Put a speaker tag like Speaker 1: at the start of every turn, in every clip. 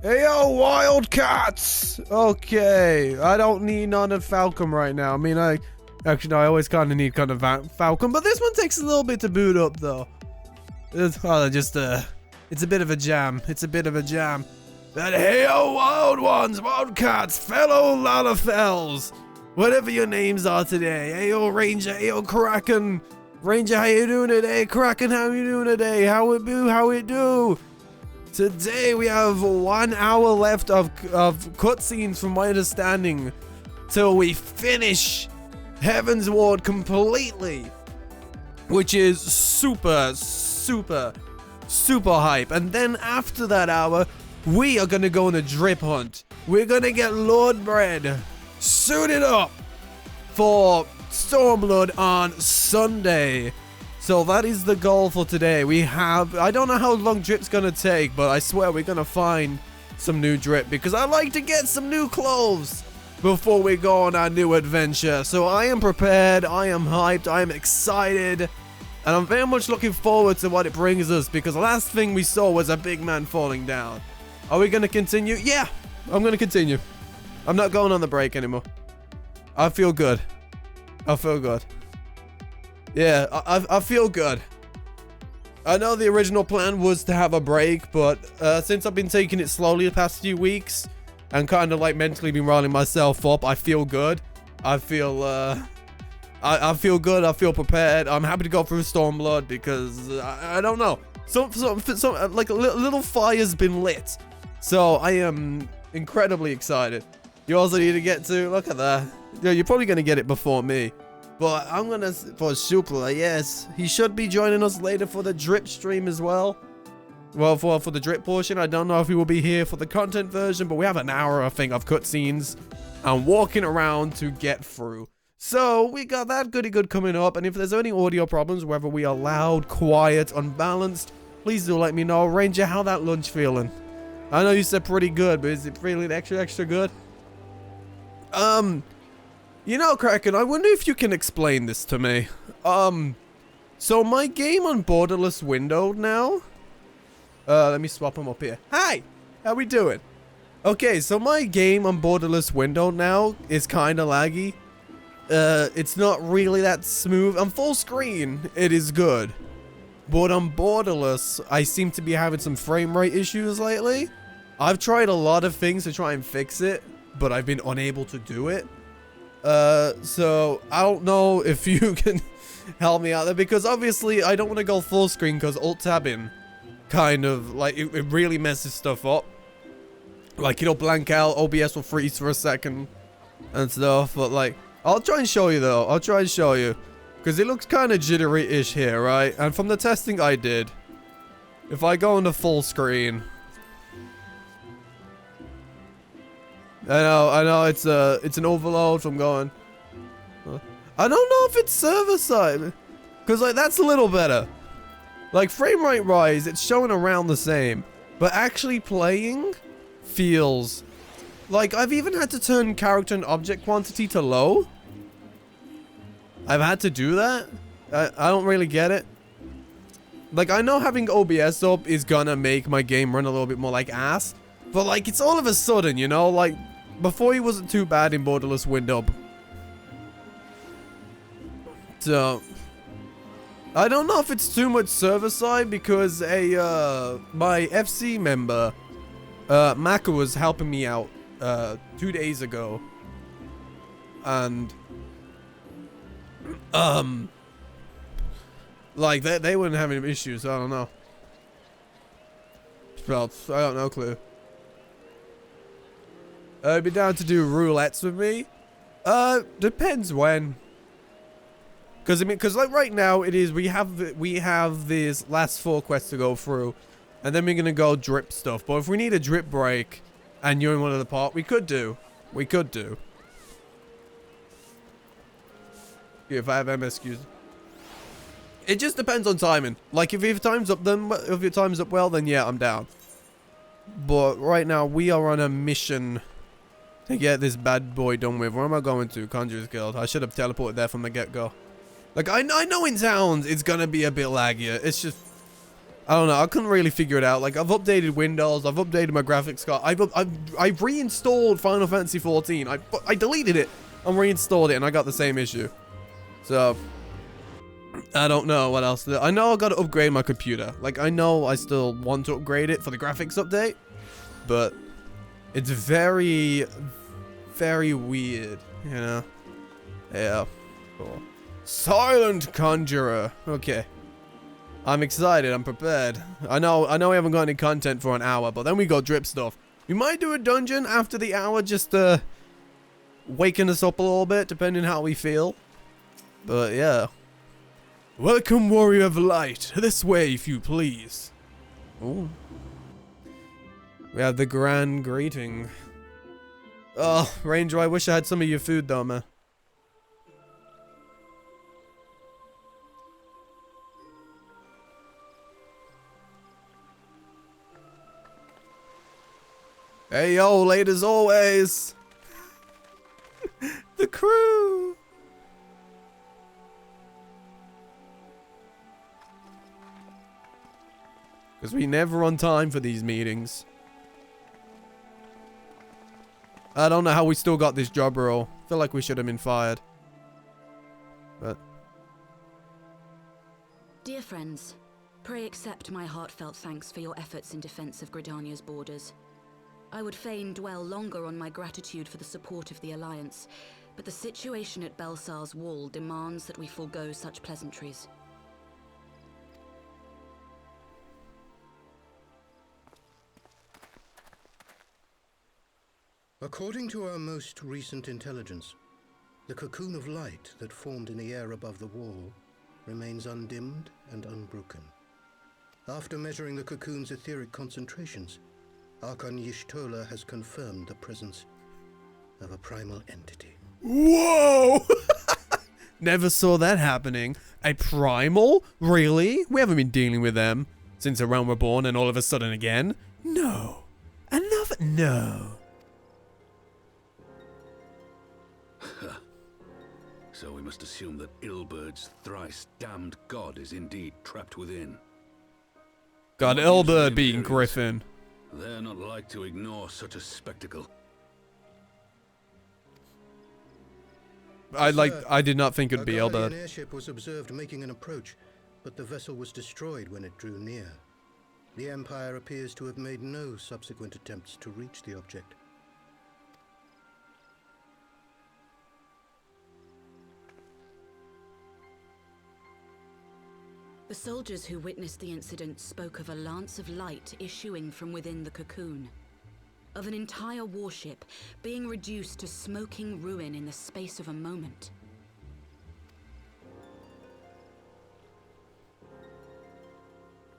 Speaker 1: Hey, yo, Wildcats! Okay, I don't need none of Falcon right now. I mean, actually, no, I always kind of need kind of Falcon, but this one takes a little bit to boot up, though. It's a bit of a jam. It's a bit of a jam. But hey, yo, Wild Ones, Wildcats, fellow Lalafels, whatever your names are today. Hey, yo, Ranger, hey, yo, Kraken. Ranger, how you doing today? Kraken, how you doing today? How it do? How it do? Today we have 1 hour left of cutscenes, from my understanding, till we finish Heavensward completely, which is super hype. And then after that hour, we are gonna go on a drip hunt. We're gonna get Lord Bread suited up for Stormblood on Sunday. So that is the goal for today. I don't know how long drip's gonna take, but I swear we're gonna find some new drip, because I like to get some new clothes before we go on our new adventure. So I am prepared, I am hyped, I am excited, and I'm very much looking forward to what it brings us, because the last thing we saw was a big man falling down. Are we gonna continue? Yeah, I'm gonna continue. I'm not going on the break anymore. I feel good. I feel good. Yeah, I feel good. I know the original plan was to have a break, but since I've been taking it slowly the past few weeks and kind of like mentally been riling myself up, I feel good. I feel I feel good. I feel prepared. I'm happy to go through Stormblood, because I don't know. Some like a little fire's been lit, so I am incredibly excited. You also need to get to, look at that. Yeah, you're probably gonna get it before me. But I'm gonna, for Supla, yes. He should be joining us later for the drip stream as well. Well, for the drip portion, I don't know if he will be here for the content version, but we have an hour, I think, of cutscenes and walking around to get through. So we got that goody good coming up, and if there's any audio problems, whether we are loud, quiet, unbalanced, please do let me know. Ranger, how that lunch feeling? I know you said pretty good, but is it feeling extra good? You know, Kraken, I wonder if you can explain this to me. So my game on Borderless windowed now. Let me swap them up here. Hi! How we doing? Okay, so my game on Borderless windowed now is kind of laggy. It's not really that smooth. On full screen, it is good. But on Borderless, I seem to be having some frame rate issues lately. I've tried a lot of things to try and fix it, but I've been unable to do it. So I don't know if you can help me out there, because obviously I don't want to go full screen, because alt tabbing kind of like it really messes stuff up. Like, it'll blank out, OBS will freeze for a second and stuff. But like, I'll try and show you though. I'll try and show you, because it looks kind of jittery-ish here, right? And from the testing I did, if I go into full screen, I know, it's an overload from going. I don't know if it's server side, because like that's a little better. Like frame rate rise, it's showing around the same, but actually playing feels like I've even had to turn character and object quantity to low. I've had to do that. I don't really get it. Like, I know having OBS up is gonna make my game run a little bit more like ass, but like it's all of a sudden, you know, like before he wasn't too bad in Borderless window. So I don't know if it's too much server side, because my FC member Maka was helping me out 2 days ago, and like they weren't having issues. I don't know. Well, I don't know, clue. Be down to do roulettes with me? Depends when. Because I mean, like right now it is, we have these last 4 quests to go through, and then we're gonna go drip stuff. But if we need a drip break, and you're in one of the part, we could do. Yeah, if I have MSQs. It just depends on timing. Like if your time's up, well, then yeah, I'm down. But right now we are on a mission to get this bad boy done with. Where am I going to? Conjurer's Guild. I should have teleported there from the get-go. Like, I know in towns it's gonna be a bit laggier. It's just, I don't know. I couldn't really figure it out. Like, I've updated Windows. I've updated my graphics card. I've reinstalled Final Fantasy 14. I deleted it and reinstalled it, and I got the same issue. So, I don't know what else to do. I know I got to upgrade my computer. Like, I know I still want to upgrade it for the graphics update, but it's very, very weird, you know? Yeah. Cool. Silent Conjurer. Okay. I'm excited. I'm prepared. I know we haven't got any content for an hour, but then we got drip stuff. We might do a dungeon after the hour, just waking us up a little bit, depending how we feel. But yeah. Welcome, Warrior of Light. This way, if you please. Ooh. We have the grand greeting. Oh, Ranger, I wish I had some of your food though, man. Hey, yo, late as always. The crew. Because we never on time for these meetings. I don't know how we still got this job role. Feel like we should have been fired. But.
Speaker 2: Dear friends, pray accept my heartfelt thanks for your efforts in defense of Gridania's borders. I would fain dwell longer on my gratitude for the support of the Alliance, but the situation at Belsar's Wall demands that we forego such pleasantries.
Speaker 3: According to our most recent intelligence, the cocoon of light that formed in the air above the wall remains undimmed and unbroken. After measuring the cocoon's etheric concentrations, Archon Y'shtola has confirmed the presence of a primal entity.
Speaker 1: Whoa! Never saw that happening. A primal? Really? We haven't been dealing with them since A Realm Reborn and all of a sudden again? No. Another? No.
Speaker 4: So we must assume that Ilbert's thrice damned god is indeed trapped within.
Speaker 1: God, Elbert beating Griffin.
Speaker 4: They're not like to ignore such a spectacle.
Speaker 1: I did not think it'd be
Speaker 3: A
Speaker 1: Elbert.
Speaker 3: Guardian airship was observed making an approach, but the vessel was destroyed when it drew near. The Empire appears to have made no subsequent attempts to reach the object.
Speaker 2: The soldiers who witnessed the incident spoke of a lance of light issuing from within the cocoon, of an entire warship being reduced to smoking ruin in the space of a moment.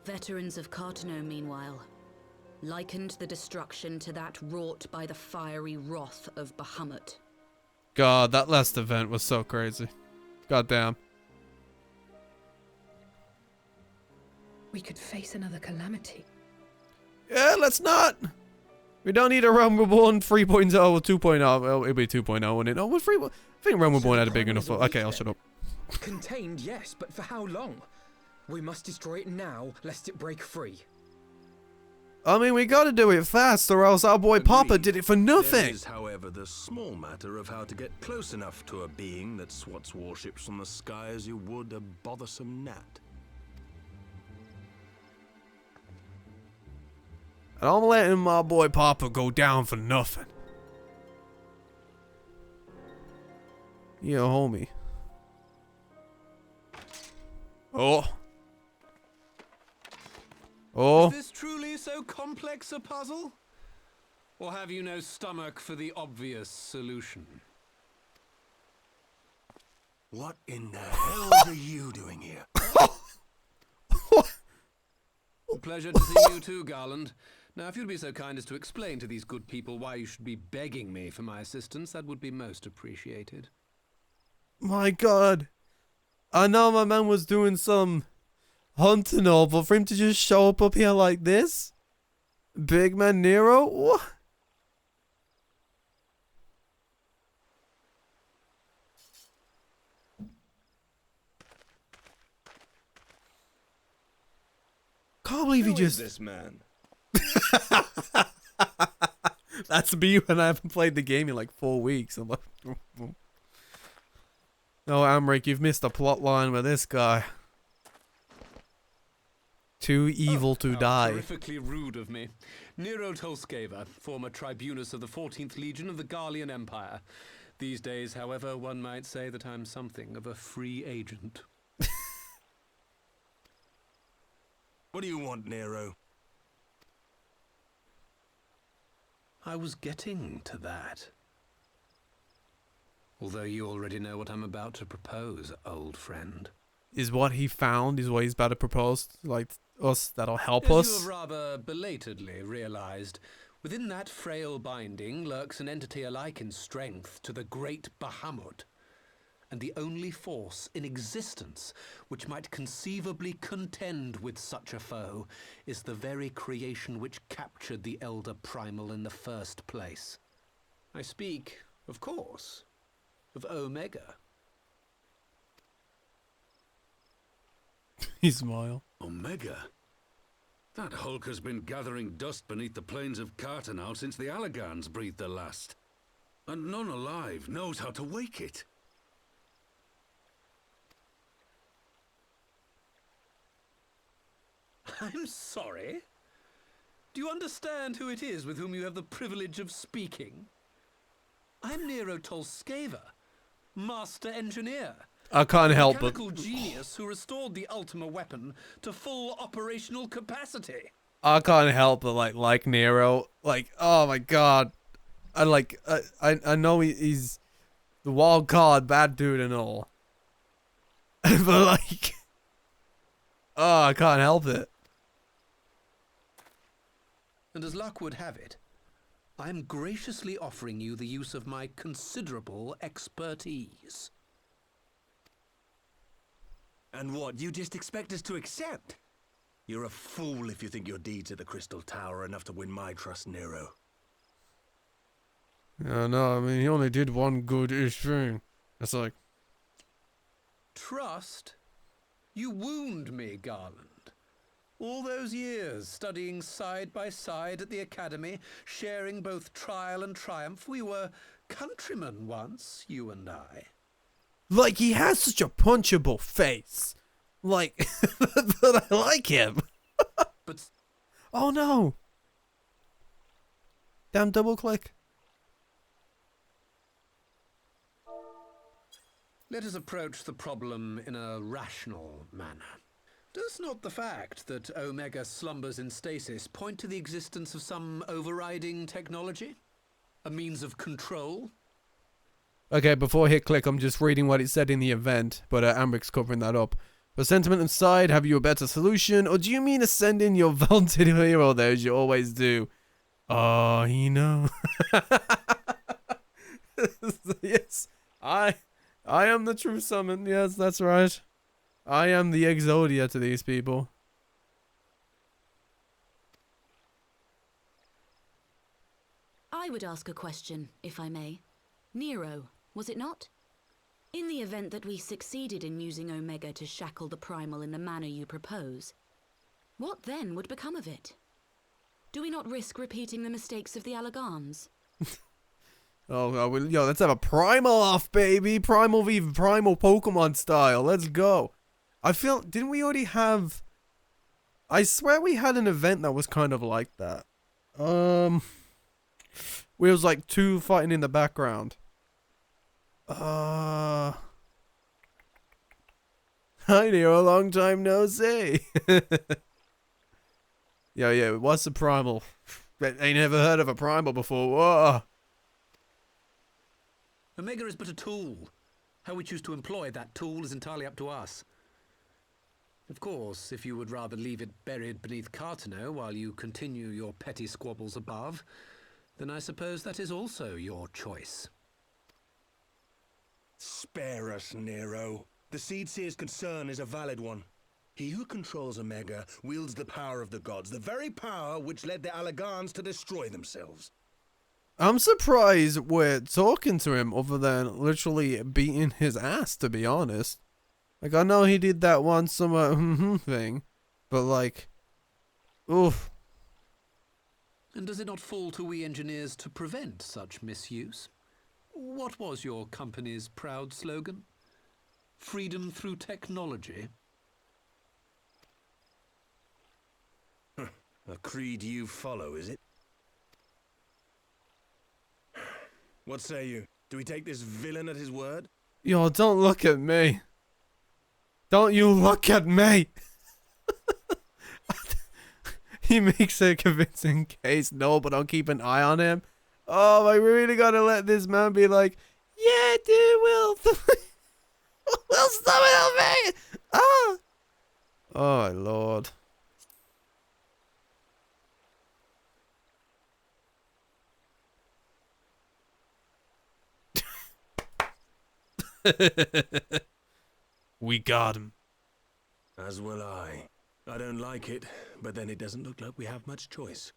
Speaker 2: Veterans of Cartano, meanwhile, likened the destruction to that wrought by the fiery wrath of Bahamut.
Speaker 1: God, that last event was so crazy. God damn.
Speaker 5: We could face another calamity.
Speaker 1: Yeah, let's not. We don't need A Realm Reborn 3.0 or 2.0. Well, it'll be 2.0, wouldn't it? No, I think Realm Reborn had a big enough. Okay, I'll shut up.
Speaker 6: Contained, yes, but for how long? We must destroy it now, lest it break free.
Speaker 1: I mean, we gotta do it fast, or else our boy Papa did it for nothing.
Speaker 7: There is, however, the small matter of how to get close enough to a being that swats warships from the sky as you would a bothersome gnat.
Speaker 1: And I'm letting my boy Papa go down for nothing. Yeah, homie. Oh. Oh.
Speaker 8: Is this truly so complex a puzzle? Or have you no stomach for the obvious solution?
Speaker 7: What in the hell are you doing here?
Speaker 8: Pleasure to see you too, Garland. Now, if you'd be so kind as to explain to these good people why you should be begging me for my assistance, that would be most appreciated.
Speaker 1: My God. I know my man was doing some hunting all, but for him to just show up here like this? Big man Nero? What? can't believe he
Speaker 7: Who is
Speaker 1: just...
Speaker 7: this man?
Speaker 1: That's me when I haven't played the game in like 4 weeks. I'm like... No, Amric, you've missed a plot line with this guy. Too evil to die.
Speaker 8: Terrifically rude of me. Nero Tolskeva, former tribunus of the 14th Legion of the Garlean Empire. These days, however, one might say that I'm something of a free agent.
Speaker 7: What do you want, Nero?
Speaker 8: I was getting to that. Although you already know what I'm about to propose, old friend.
Speaker 1: Is what he found, is what he's about to propose, like, us, that'll help
Speaker 8: As
Speaker 1: us?
Speaker 8: you have rather belatedly realized, within that frail binding lurks an entity alike in strength to the great Bahamut, and the only force in existence which might conceivably contend with such a foe is the very creation which captured the Elder Primal in the first place. I speak, of course, of Omega.
Speaker 1: He smile.
Speaker 4: Omega? That hulk has been gathering dust beneath the plains of Cartanau since the Allagans breathed their last. And none alive knows how to wake it.
Speaker 8: I'm sorry? Do you understand who it is with whom you have the privilege of speaking? I'm Nero Tolskeva, Master Engineer.
Speaker 1: I can't help but...
Speaker 8: Mechanical genius who restored the Ultima weapon to full operational capacity.
Speaker 1: I can't help but like Nero. Like, oh my god. I know he's the wild card, bad dude and all. But like... Oh, I can't help it.
Speaker 8: And as luck would have it, I'm graciously offering you the use of my considerable expertise.
Speaker 7: And what, you just expect us to accept? You're a fool if you think your deeds at the Crystal Tower are enough to win my trust, Nero.
Speaker 1: Yeah, no, I mean, he only did one good-ish thing. It's like...
Speaker 8: Trust? You wound me, Garland. All those years, studying side by side at the academy, sharing both trial and triumph, we were countrymen once, you and I.
Speaker 1: Like, he has such a punchable face. Like, but I like him.
Speaker 8: But...
Speaker 1: Oh no. Damn double click.
Speaker 8: Let us approach the problem in a rational manner. Does not the fact that Omega slumbers in stasis point to the existence of some overriding technology? A means of control?
Speaker 1: Okay, before I hit click, I'm just reading what it said in the event, but Ambric's covering that up. For sentiment aside, have you a better solution, or do you mean to send in your vaunted hero there as you always do? Oh, you know. Yes, I am the true summon. Yes, that's right. I am the Exodia to these people.
Speaker 2: I would ask a question, if I may. Nero, was it not? In the event that we succeeded in using Omega to shackle the Primal in the manner you propose, what then would become of it? Do we not risk repeating the mistakes of the Allagans?
Speaker 1: Oh, yo, let's have a Primal off, baby. Primal v Primal Pokemon style. Let's go. I feel, didn't we already have... I swear we had an event that was kind of like that. Where it was like two fighting in the background. Hi Nero, a long time no see. Yeah, what's a Primal? Ain't never heard of a Primal before. Whoa.
Speaker 8: Omega is but a tool. How we choose to employ that tool is entirely up to us. Of course, if you would rather leave it buried beneath Cartanau while you continue your petty squabbles above, then I suppose that is also your choice.
Speaker 7: Spare us, Nero. The Seedseer's concern is a valid one. He who controls Omega wields the power of the gods, the very power which led the Allagans to destroy themselves.
Speaker 1: I'm surprised we're talking to him other than literally beating his ass, to be honest. Like, I know he did that one summer thing, but like, Oof.
Speaker 8: And does it not fall to we engineers to prevent such misuse? What was your company's proud slogan? Freedom through technology?
Speaker 7: A creed you follow, is it? What say you? Do we take this villain at his word?
Speaker 1: Yo, don't look at me. Don't you look at me. He makes a convincing case. No, but I'll keep an eye on him. Oh, I really gotta let this man be like, yeah, dude, we'll stop it, me. Ah. Oh, my Lord. We got him.
Speaker 7: As will I. I don't like it, but then it doesn't look like we have much choice.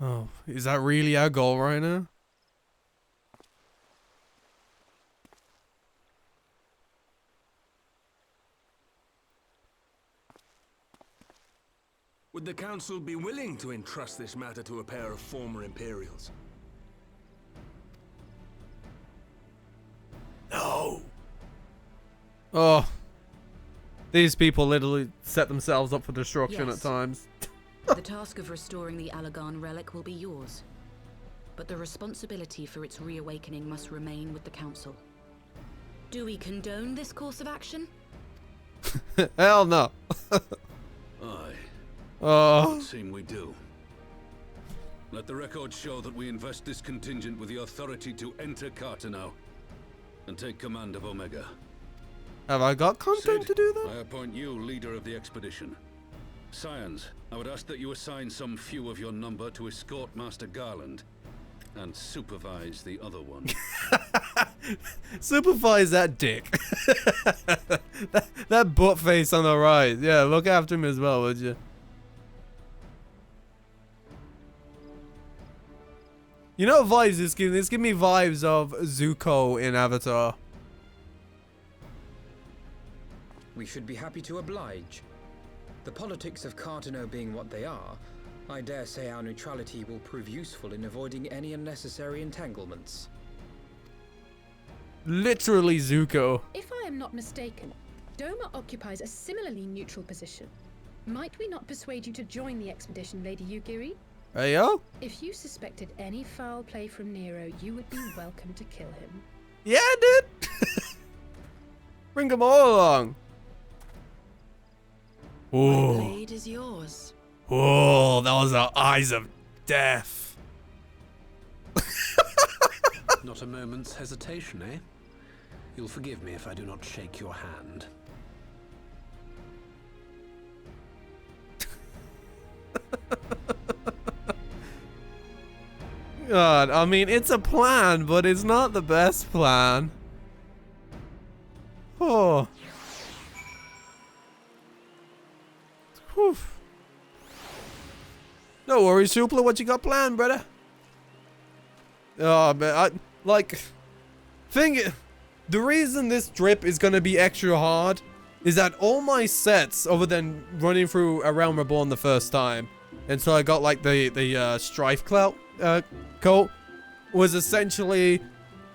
Speaker 1: Oh, is that really our goal right now?
Speaker 7: Would the Council be willing to entrust this matter to a pair of former Imperials? No!
Speaker 1: Oh. These people literally set themselves up for destruction
Speaker 2: Yes.
Speaker 1: at times.
Speaker 2: The task of restoring the Allagan relic will be yours. But the responsibility for its reawakening must remain with the Council. Do we condone this course of action?
Speaker 1: Hell no.
Speaker 4: Aye.
Speaker 1: Oh.
Speaker 4: It would seem we do. Let the record show that we invest this contingent with the authority to enter Cartanau and take command of Omega.
Speaker 1: Have I got content
Speaker 4: Sid,
Speaker 1: to do that?
Speaker 4: I appoint you leader of the expedition. Scions, I would ask that you assign some few of your number to escort Master Garland and supervise the other one.
Speaker 1: Supervise that dick. that butt face on the right. Yeah, look after him as well, would you? You know what vibes this gives? This gives me vibes of Zuko in Avatar.
Speaker 6: We should be happy to oblige. The politics of Cartanau being what they are, I dare say our neutrality will prove useful in avoiding any unnecessary entanglements.
Speaker 1: Literally Zuko.
Speaker 5: If I am not mistaken, Doma occupies a similarly neutral position. Might we not persuade you to join the expedition, Lady Yugiri?
Speaker 1: Hey, yo?
Speaker 5: If you suspected any foul play from Nero, you would be welcome to kill him.
Speaker 1: Yeah, dude. Bring them all along.
Speaker 2: The
Speaker 1: Oh,
Speaker 2: blade is yours.
Speaker 1: oh, those are eyes of death.
Speaker 8: Not a moment's hesitation, eh? You'll forgive me if I do not shake your hand.
Speaker 1: God, I mean, it's a plan, but it's not the best plan. Oh. Whew. No worries, Supla. What you got planned, brother? Oh, man, the reason this drip is gonna be extra hard is that all my sets, other than running through A Realm Reborn the first time, until I got like the Strife Clout coat, was essentially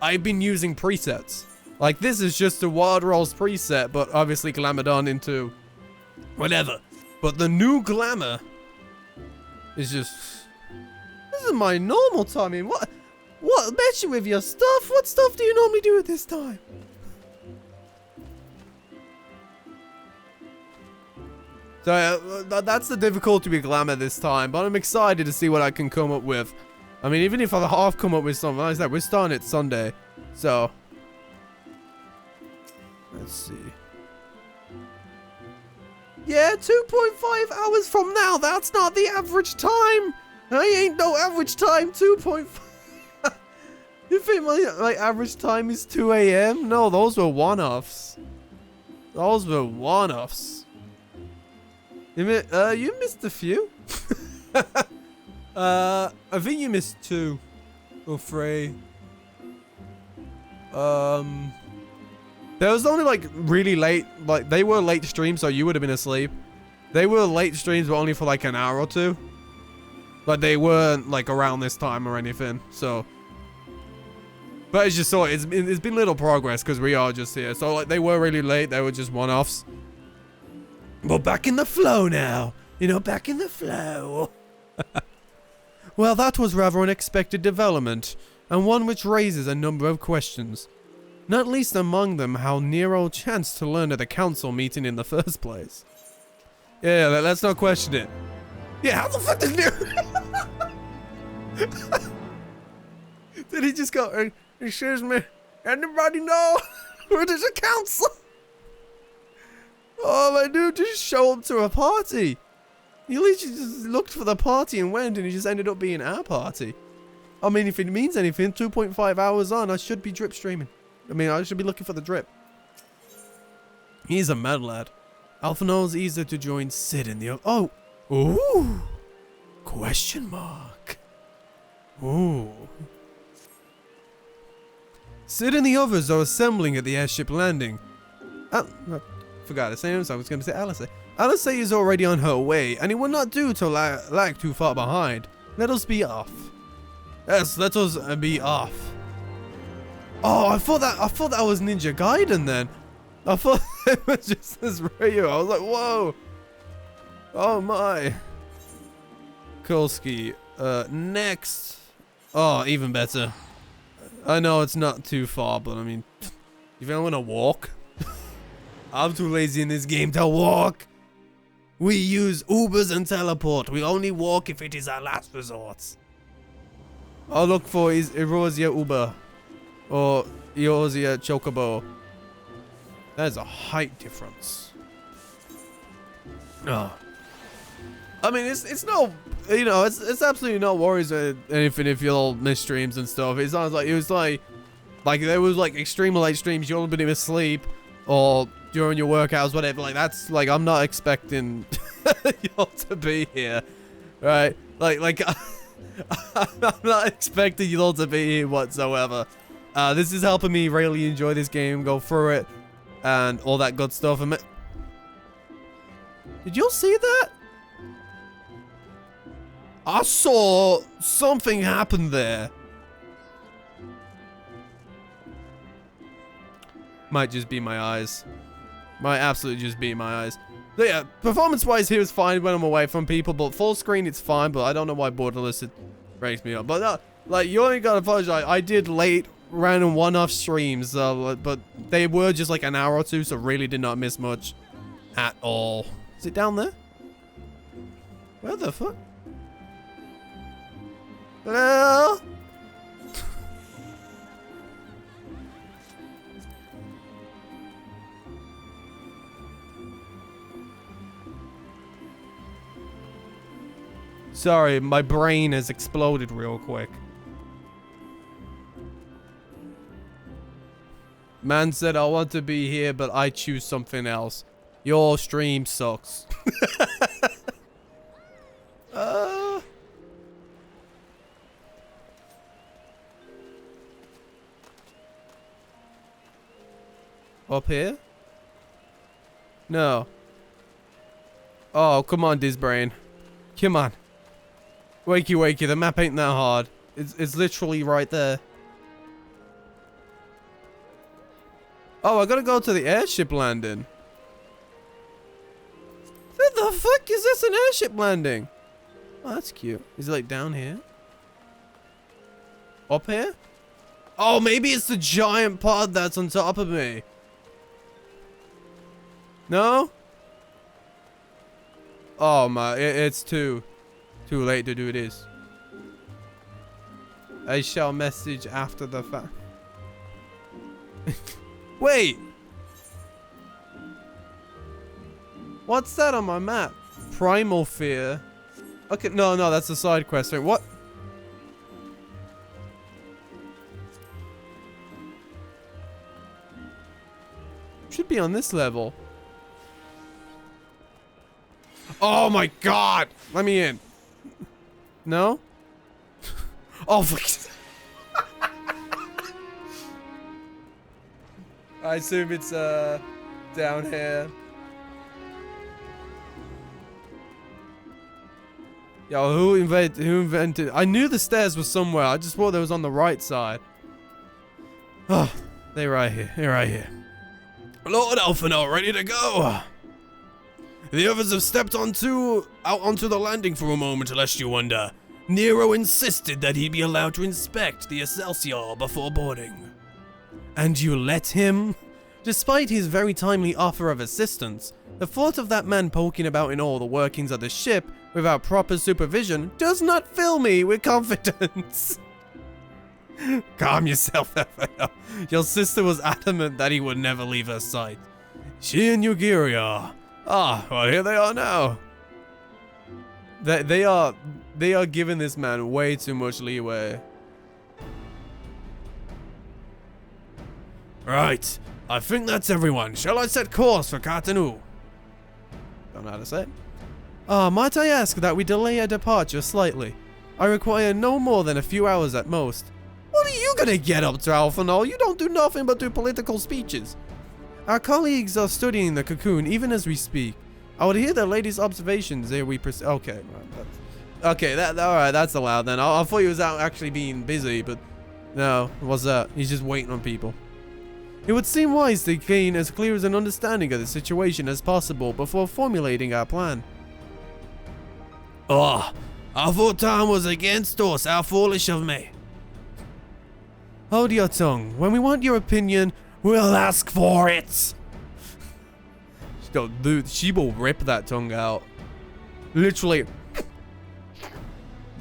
Speaker 1: I've been using presets. Like this is just a Wild Rolls preset, but obviously glamored on into whatever. But the new glamour is just, this is my normal timing. What mess you with your stuff? What stuff do you normally do at this time? So that's the difficulty with glamour this time, but I'm excited to see what I can come up with. I mean, even if I half come up with something like that, we're starting it Sunday, so let's see. Yeah, 2.5 hours from now. That's not the average time. I ain't no average time. 2.5. You think my average time is 2 a.m.? No, those were one-offs. Those were one-offs. You missed a few. I think you missed 2 or 3. There was only like really late, like they were late stream, so you would have been asleep. They were late streams, but only for like an hour or two. Like, they weren't like around this time or anything, so. But as you saw, it's been little progress because we are just here. So like, they were really late. They were just one-offs. We're back in the flow now. You know, back in the flow. Well, that was rather unexpected development, and one which raises a number of questions. Not least among them, how Nero chanced to learn of the council meeting in the first place. Yeah, let's not question it. Yeah, how the fuck did Nero... Did he just go, excuse me, anybody know where there's a council? Oh, my dude just show up to a party. He literally just looked for the party and went, and he just ended up being our party. I mean, if it means anything, 2.5 hours on, I should be drip streaming. I mean, I should be looking for the drip. He's a mad lad. Alpha knows easier to join Sid in the... Oh! Ooh! Question mark. Ooh. Sid and the others are assembling at the airship landing. I forgot his name, so I was going to say Alice. Alice is already on her way, and it will not do to lag too far behind. Let us be off. Yes, let us be off. Oh, I thought that was Ninja Gaiden then. I thought it was just this Ryu. I was like, whoa. Oh my. Kolsky. Next. Oh, even better. I know it's not too far, but I mean, if I want to walk, I'm too lazy in this game to walk. We use Ubers and teleport. We only walk if it is our last resort. I'll look for is Erosia Uber or Eosia Chocobo. There's a height difference. Oh. I mean, it's no, you know, it's absolutely no worries or anything if you'll miss streams and stuff. It sounds like it was like there was like extremely late streams. You'll be asleep or during your workouts, whatever. Like that's like I'm not expecting y'all to be here, right? Like I'm not expecting y'all to be here whatsoever. This is helping me really enjoy this game, go through it, and all that good stuff. And did you see that? I saw something happen there. Might just be my eyes. Might absolutely just be my eyes. But yeah, performance-wise, he was fine when I'm away from people, but full screen, it's fine, but I don't know why borderless, it breaks me up. But like, you only gotta apologize. I did late random one-off streams, but they were just like an hour or two, so really did not miss much at all. Is it down there? Where the fuck? Hello? Sorry, my brain has exploded real quick. Man said I want to be here, but I choose something else. Your stream sucks. Up here? No. Oh, come on, DizBrain. Come on. Wakey, wakey, the map ain't that hard. It's literally right there. Oh, I gotta go to the airship landing. What the fuck is this, an airship landing? Oh, that's cute. Is it like down here? Up here? Oh, maybe it's the giant pod that's on top of me. No? Oh my, it's too late to do this. I shall message after the fact. Wait. What's that on my map? Primal Fear. Okay, no, that's a side quest. Wait, what? Should be on this level. Oh my god! Let me in. No? Oh, fuck. I assume it's down here. Yo, who invented? I knew the stairs were somewhere. I just thought they was on the right side. Oh, they're right here. They're right here. Lord Alphinaud, ready to go. The others have stepped out onto the landing for a moment, lest you wonder. Nero insisted that he be allowed to inspect the Excelsior before boarding. And you let him? Despite his very timely offer of assistance, the thought of that man poking about in all the workings of the ship without proper supervision does not fill me with confidence. Calm yourself, Alphinaud. Your sister was adamant that he would never leave her sight. She and Yugiri are. Ah, well, here they are now. They are giving this man way too much leeway. Right, I think that's everyone. Shall I set course for Cartenou? Don't know how to say it. Might I ask that we delay our departure slightly? I require no more than a few hours at most. What are you gonna get up to, Alphinaud? You don't do nothing but do political speeches. Our colleagues are studying the cocoon even as we speak. I would hear the lady's observations ere we proceed. Okay, okay, alright, that's allowed then. I thought he was out actually being busy, but no, what's that? He's just waiting on people. It would seem wise to gain as clear as an understanding of the situation as possible before formulating our plan. Oh, I thought time was against us. How foolish of me. Hold your tongue. When we want your opinion, we'll ask for it. Dude, she will rip that tongue out. Literally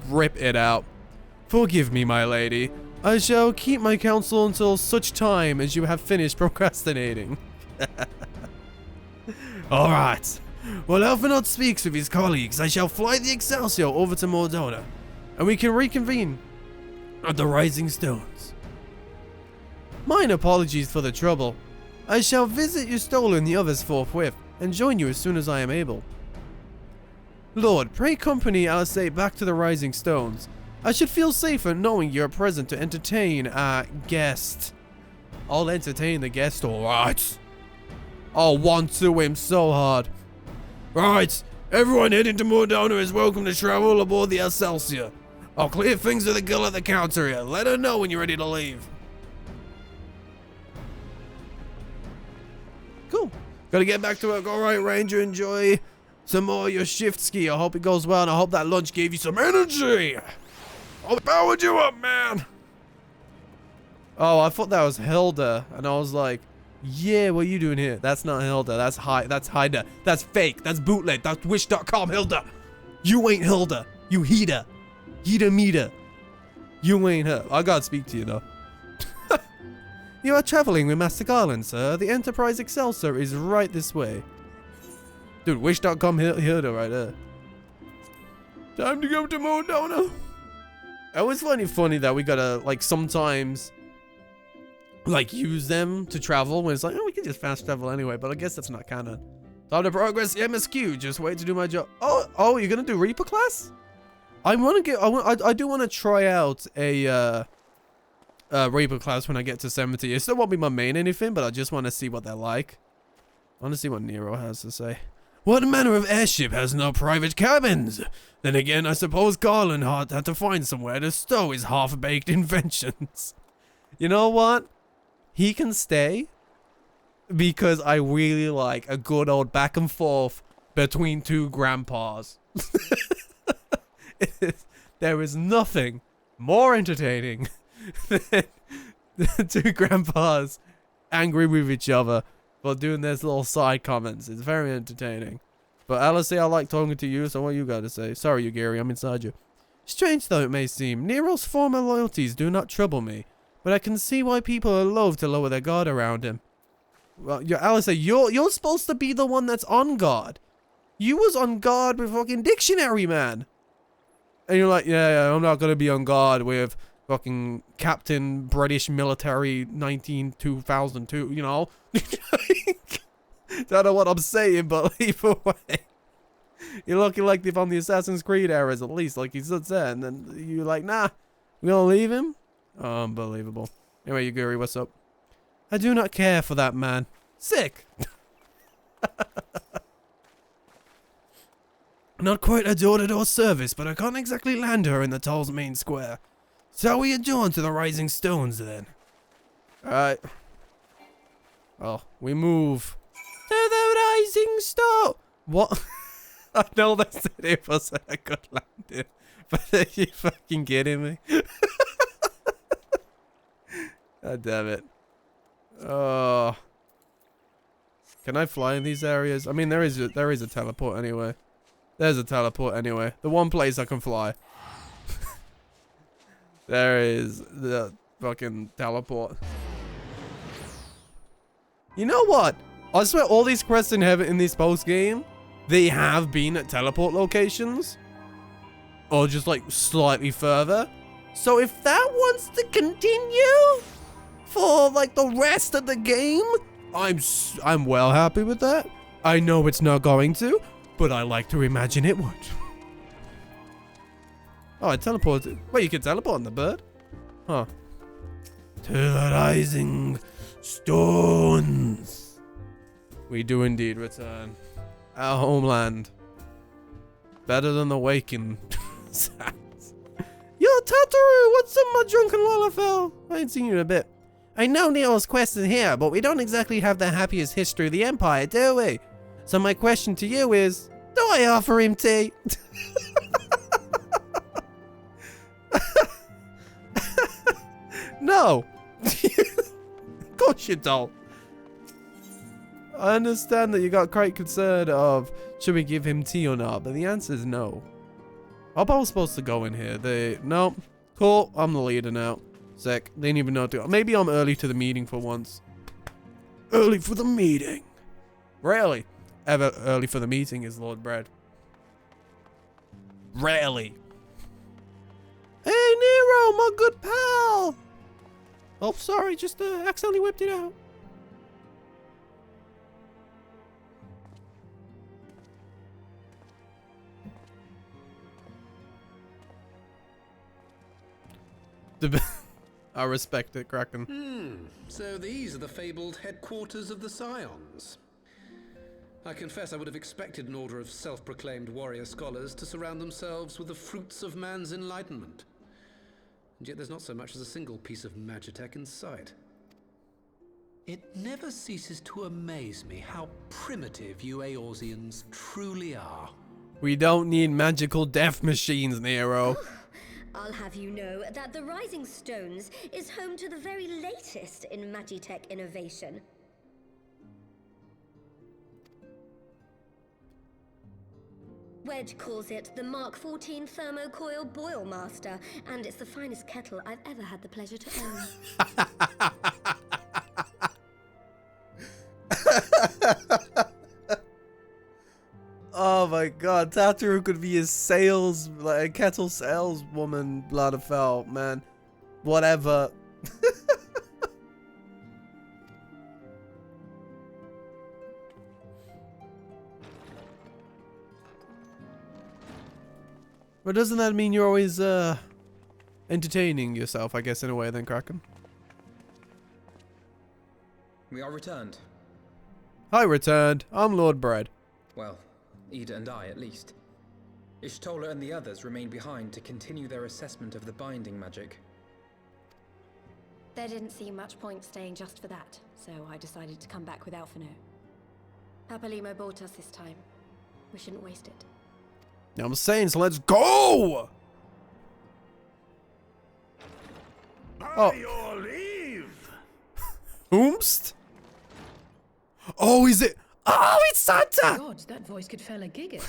Speaker 1: rip it out. Forgive me, my lady. I shall keep my counsel until such time as you have finished procrastinating. Alright. While Alphinaud speaks with his colleagues, I shall fly the Excelsior over to Mordona, and we can reconvene at the Rising Stones. Mine apologies for the trouble. I shall visit Ustol and the others forthwith, and join you as soon as I am able. Lord, pray accompany Alisaie back to the Rising Stones. I should feel safer knowing you're present to entertain our guest. I'll entertain the guest, alright. I'll want to him so hard. Right, everyone heading to Mordona is welcome to travel aboard the Excelsior. I'll clear things with the girl at the counter here. Let her know when you're ready to leave. Cool. Gotta get back to work. Alright, Ranger, enjoy some more of your shift ski. I hope it goes well, and I hope that lunch gave you some energy. I powered you up, man. Oh, I thought that was Hilda, and I was like, yeah, what are you doing here? That's not Hilda. That's Hyda. That's fake. That's bootleg. That's wish.com Hilda. You ain't Hilda. You Hida. Hida Mida. You ain't her. I gotta speak to you, though. You are traveling with Master Garland, sir. The Enterprise Excelsior is right this way. Dude, wish.com Hilda right there. Time to go to Mordona. I always find it funny that we gotta, like, sometimes, like, use them to travel when it's like, oh, we can just fast travel anyway, but I guess that's not canon. Time to progress the MSQ. Just wait to do my job. Oh, you're gonna do Reaper class? I do want to try out a Reaper class when I get to 70. It still won't be my main anything, but I just want to see what they're like. I want to see what Nero has to say. What manner of airship has no private cabins? Then again, I suppose Garland had to find somewhere to stow his half-baked inventions. You know what? He can stay because I really like a good old back and forth between two grandpas. There is nothing more entertaining than two grandpas angry with each other for doing their little side comments. It's very entertaining. But Alisaie, I like talking to you, so what you got to say? Sorry, you Gary, I'm inside you. Strange though it may seem, Nero's former loyalties do not trouble me, but I can see why people are loath to lower their guard around him. Well, Alisaie, you're supposed to be the one that's on guard. You was on guard with fucking Dictionary Man. And you're like, yeah, I'm not gonna be on guard with fucking Captain British Military 2002, you know? Don't know what I'm saying, but either way. You're looking like they're from the Assassin's Creed eras, at least, like he said, and then you're like, nah, we gonna leave him? Unbelievable. Anyway, Yugiri, what's up? I do not care for that man. Sick! Not quite a door-to-door service, but I can't exactly land her in the Toll's main square. So we adjourn to the Rising Stones then. Alright. Oh, we move to the Rising Stone. What? I know that's it if I said I could land it. But are you fucking kidding me? God damn it. Oh. Can I fly in these areas? I mean, there is a teleport anyway. There's a teleport anyway. The one place I can fly. There is the fucking teleport. You know what? I swear all these quests in this post game, they have been at teleport locations. Or just like slightly further. So if that wants to continue for like the rest of the game, I'm well happy with that. I know it's not going to, but I like to imagine it would. Oh, it teleported. Wait, you can teleport on the bird? Huh. To the Rising Stones. We do indeed return. Our homeland. Better than the Waking Sands. Yo, Tataru, what's up, my drunken Lalafell? I ain't seen you in a bit. I know Nero's quest is here, but we don't exactly have the happiest history of the Empire, do we? So my question to you is, do I offer him tea? No. Of course you don't. I understand that you got great concern of should we give him tea or not, but the answer is no. Hope I was supposed to go in here. No. Cool. I'm the leader now. Sick. They didn't even know what to go. Maybe I'm early to the meeting for once. Early for the meeting. Rarely. Ever early for the meeting is Lord Bread. Rarely. Hey, Nero, my good pal. Oh, sorry. Just accidentally whipped it out. I respect it, Kraken.
Speaker 8: So these are the fabled headquarters of the Scions. I confess I would have expected an order of self-proclaimed warrior scholars to surround themselves with the fruits of man's enlightenment. And yet there's not so much as a single piece of magitech in sight. It never ceases to amaze me how primitive you Eorzeans truly are.
Speaker 1: We don't need magical death machines, Nero.
Speaker 9: I'll have you know that the Rising Stones is home to the very latest in magitech innovation. Wedge calls it the Mark XIV Thermocoil Boil Master, and it's the finest kettle I've ever had the pleasure to own.
Speaker 1: Oh my god, Tataru could be a kettle saleswoman, blood of hell, man. Whatever. But doesn't that mean you're always, entertaining yourself, I guess, in a way, then, Kraken?
Speaker 6: We are returned.
Speaker 1: I returned. I'm Lord Bread.
Speaker 6: Well, Ida and I, at least. Ishtola and the others remained behind to continue their assessment of the binding magic.
Speaker 9: There didn't seem much point staying just for that, so I decided to come back with Alphino. Papalimo bought us this time. We shouldn't waste it.
Speaker 1: Now I'm saying, so let's go!
Speaker 7: By your leave!
Speaker 1: Whomst? Oh, is it? Oh, it's Santa!
Speaker 5: God, that voice could fell a giga.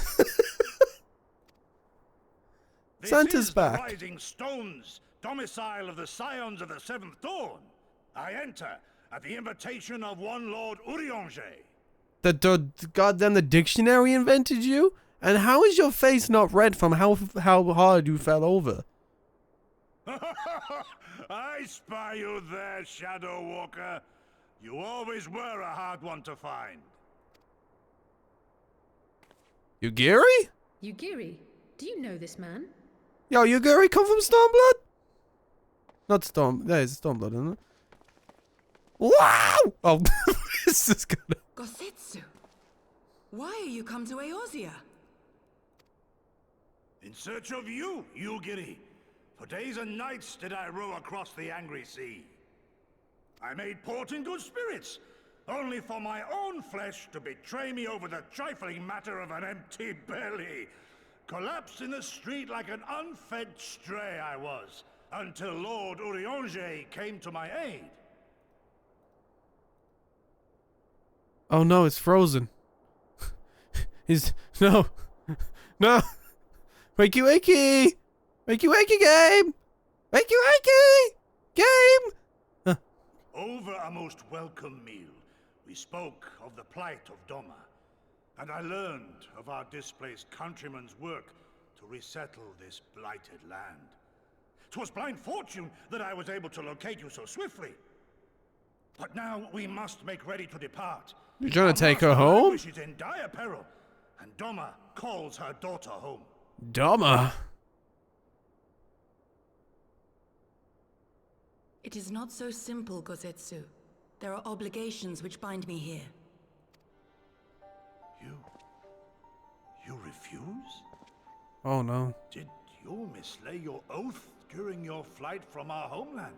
Speaker 1: Santa's back.
Speaker 7: The Rising Stones, domicile of the Scions of the Seventh Dawn. I enter at the invitation of one Lord Urianger.
Speaker 1: The goddamn the dictionary invented you? And how is your face not red from how hard you fell over?
Speaker 7: I spy you there, Shadow Walker. You always were a hard one to find.
Speaker 1: Yugiri?
Speaker 5: Yugiri, do you know this man?
Speaker 1: Yo, Yugiri come from Stormblood? Not Storm. That is Stormblood, isn't it? Wow! Oh, this is gonna.
Speaker 2: Gosetsu, why are you come to Eorzea?
Speaker 10: In search of you, Yugiri. For days and nights did I row across the angry sea. I made port in good spirits, only for my own flesh to betray me over the trifling matter of an empty belly. Collapsed in the street like an unfed stray I was, until Lord Urianger came to my aid.
Speaker 1: Oh no, it's frozen. No. No. Wakey wakey! Wakey wakey game! Wakey wakey! Game!
Speaker 10: Over a most welcome meal, we spoke of the plight of Doma, and I learned of our displaced countrymen's work to resettle this blighted land. 'Twas blind fortune that I was able to locate you so swiftly. But now we must make ready to depart.
Speaker 1: You're trying to take her
Speaker 10: Master
Speaker 1: home?
Speaker 10: She's in dire peril, and Doma calls her daughter home.
Speaker 1: Dama?
Speaker 2: It is not so simple, Gozetsu. There are obligations which bind me here.
Speaker 10: You refuse?
Speaker 1: Oh no.
Speaker 10: Did you mislay your oath during your flight from our homeland?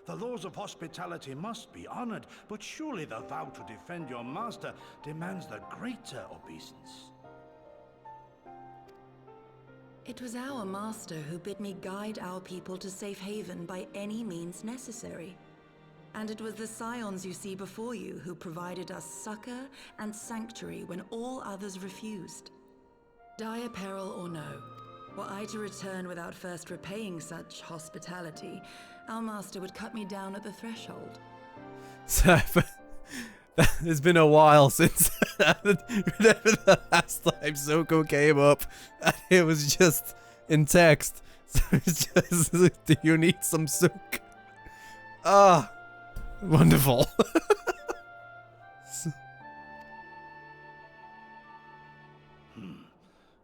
Speaker 10: The laws of hospitality must be honored, but surely the vow to defend your master demands the greater obeisance.
Speaker 2: It was our master who bid me guide our people to safe haven by any means necessary. And it was the scions you see before you who provided us succor and sanctuary when all others refused. Dire peril or no, were I to return without first repaying such hospitality, our master would cut me down at the threshold.
Speaker 1: So, it's been a while since remember the last time Soko came up and it was just in text. So it's just, do you need some souk? Ah, wonderful.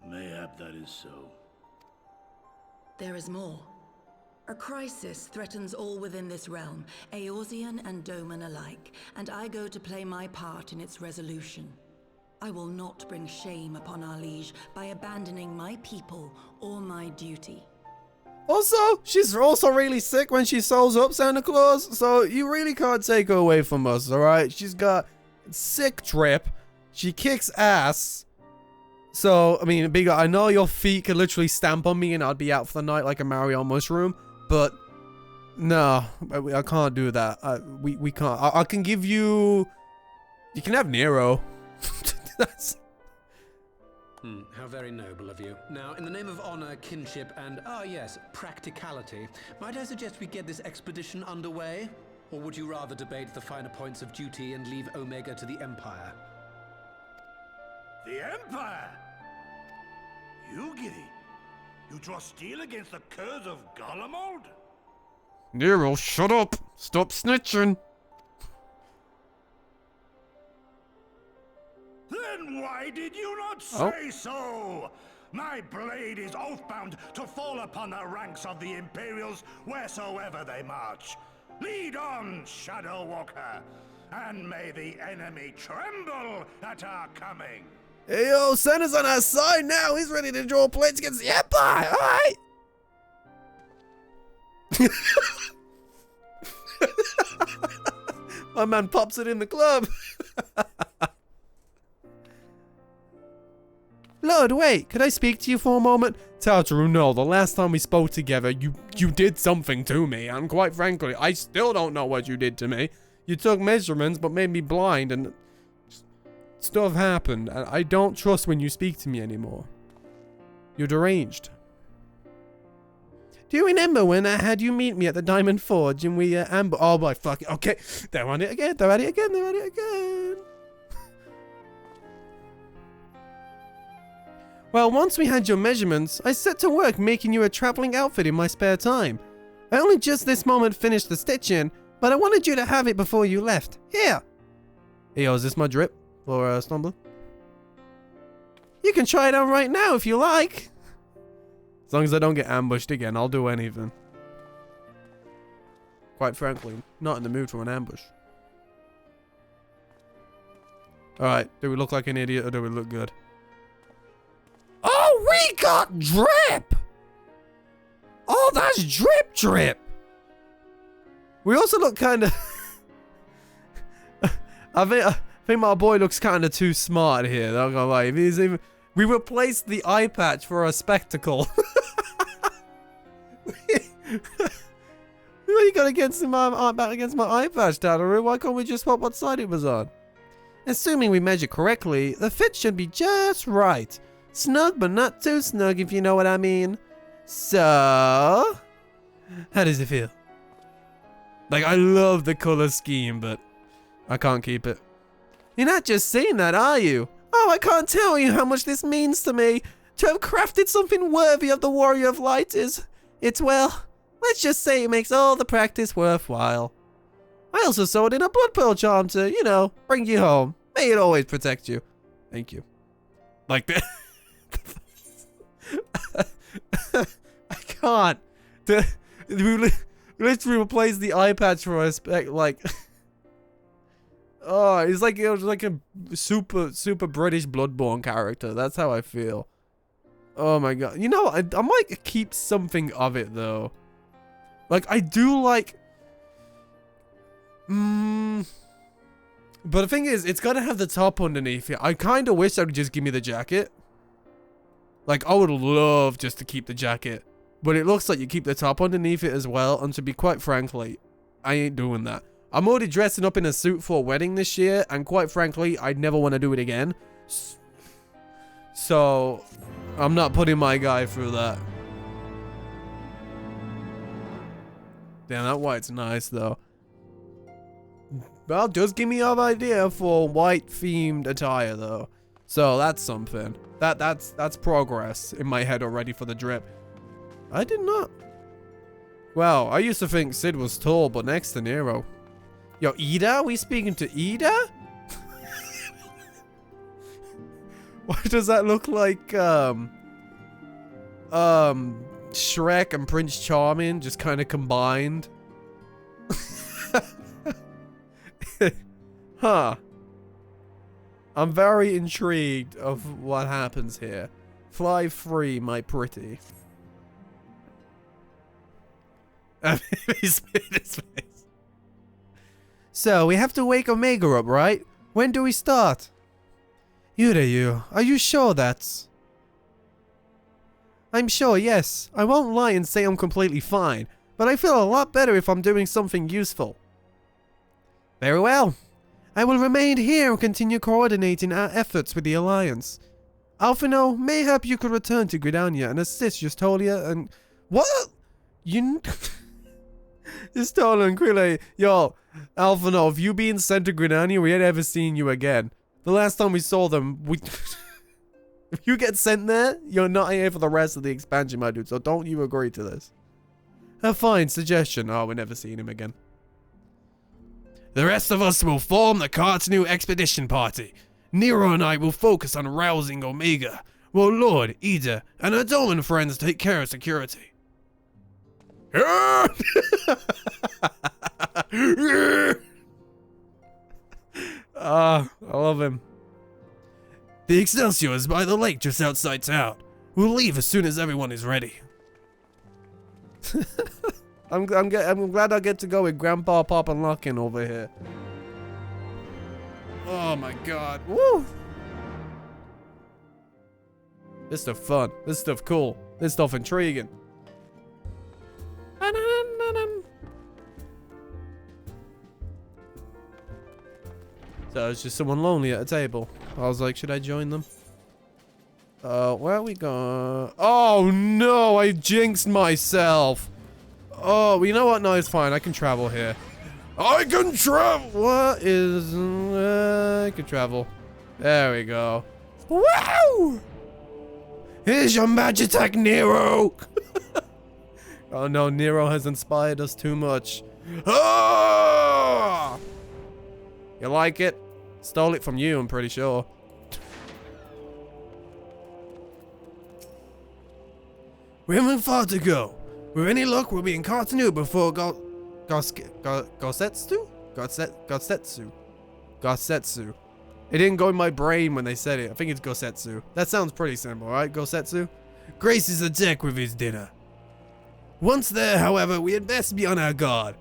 Speaker 10: Mayhap that is so.
Speaker 2: There is more. A crisis threatens all within this realm, Eorzean and Doman alike, and I go to play my part in its resolution. I will not bring shame upon our liege by abandoning my people or my duty.
Speaker 1: Also, she's also really sick when she sews up Santa Claus, so you really can't take her away from us, alright? She's got sick drip, she kicks ass. So, I mean, Big, I know your feet could literally stamp on me and I'd be out for the night like a Mario mushroom, but no, I can't do that. We can't. I can give you... You can have Nero. That's...
Speaker 8: How very noble of you. Now, in the name of honor, kinship, and, yes, practicality, might I suggest we get this expedition underway? Or would you rather debate the finer points of duty and leave Omega to the Empire?
Speaker 10: The Empire? Yugiri, you draw steel against the curse of Garlemald?
Speaker 1: Nero, shut up! Stop snitching!
Speaker 10: Then why did you not say so? My blade is oath-bound to fall upon the ranks of the Imperials wheresoever they march. Lead on, Shadow Walker, and may the enemy tremble at our coming.
Speaker 1: Hey yo, Santa's on our side now. He's ready to draw plates against the Empire, alright? My man pops it in the club. Lord, wait, could I speak to you for a moment? Tartaru, no, the last time we spoke together, you did something to me, and quite frankly, I still don't know what you did to me. You took measurements, but made me blind, and stuff happened, and I don't trust when you speak to me anymore. You're deranged. Do you remember when I had you meet me at the Diamond Forge and we oh my fucking... Okay, they're on it again, they're at it again, they're at it again. Well, once we had your measurements, I set to work making you a traveling outfit in my spare time. I only just this moment finished the stitching, but I wanted you to have it before you left. Here! Hey, yo, is this my drip? For Stormblood? You can try it on right now if you like. As long as I don't get ambushed again, I'll do anything. Quite frankly, not in the mood for an ambush. Alright, do we look like an idiot or do we look good? Oh, got drip! Oh, that's drip. We also look kind of... I think my boy looks kind of too smart here, not gonna lie. We replaced the eye patch for a spectacle. What are you got against my eye patch, Tannery? Why can't we just swap what side it was on? Assuming we measure correctly, the fit should be just right. Snug, but not too snug, if you know what I mean. So, how does it feel? Like, I love the color scheme, but I can't keep it. You're not just saying that, are you? Oh, I can't tell you how much this means to me. To have crafted something worthy of the Warrior of Light it's well, let's just say it makes all the practice worthwhile. I also sewed in a blood pearl charm to, you know, bring you home. May it always protect you. Thank you. Like that. I can't. We literally replaced the eye patch for a like. Oh, it's like it was like a super British Bloodborne character. That's how I feel. Oh my god. You know, I might keep something of it though. Like I do like. But the thing is, it's gotta have the top underneath it. I kind of wish they would just give me the jacket. Like, I would love just to keep the jacket. But it looks like you keep the top underneath it as well. And to be quite frankly, I ain't doing that. I'm already dressing up in a suit for a wedding this year. And quite frankly, I'd never want to do it again. So, I'm not putting my guy through that. Damn, that white's nice though. Well, just give me an idea for white themed attire though. So that's something. That's progress in my head already for the drip. I did not. Well, I used to think Sid was tall, but next to Nero. Yo, Ida? We speaking to Ida? Why does that look like Shrek and Prince Charming just kind of combined? Huh. I'm very intrigued of what happens here. Fly free, my pretty. His face. So, we have to wake Omega up, right? When do we start? Yureyu, are you sure that's... I'm sure, yes. I won't lie and say I'm completely fine, but I feel a lot better if I'm doing something useful. Very well. I will remain here and continue coordinating our efforts with the Alliance. Alphino, mayhap you could return to Gridania and assist Justolia and... What? You... Justolia and Quille. Yo, Alphino, if you being sent to Gridania, we ain't ever seen you again. The last time we saw them, we... If you get sent there, you're not here for the rest of the expansion, my dude, so don't you agree to this. A fine suggestion. Oh, we're never seeing him again. The rest of us will form the Cartanu Expedition Party. Nero and I will focus on rousing Omega, while Lord, Ida, and her Dolan friends take care of security. I love him. The Excelsior is by the lake just outside town. We'll leave as soon as everyone is ready. I'm glad I get to go with Grandpa, Pop, and Lockin over here. Oh my god. Woo! This stuff fun. This stuff cool. This stuff intriguing. So it's just someone lonely at a table. I was like, should I join them? Where are we going? Oh no, I jinxed myself. Oh, you know what? No, it's fine. I can travel here. I can travel. What is... I can travel. There we go. Wow! Here's your Magitech, Nero! Oh no, Nero has inspired us too much. Ah! You like it? Stole it from you, I'm pretty sure. We haven't far to go. With any luck, we'll be in Cartanu before Gosetsu. It didn't go in my brain when they said it. I think it's Gosetsu. That sounds pretty simple, right? Gosetsu? graces the deck with his dinner. Once there, however, we had best be on our guard.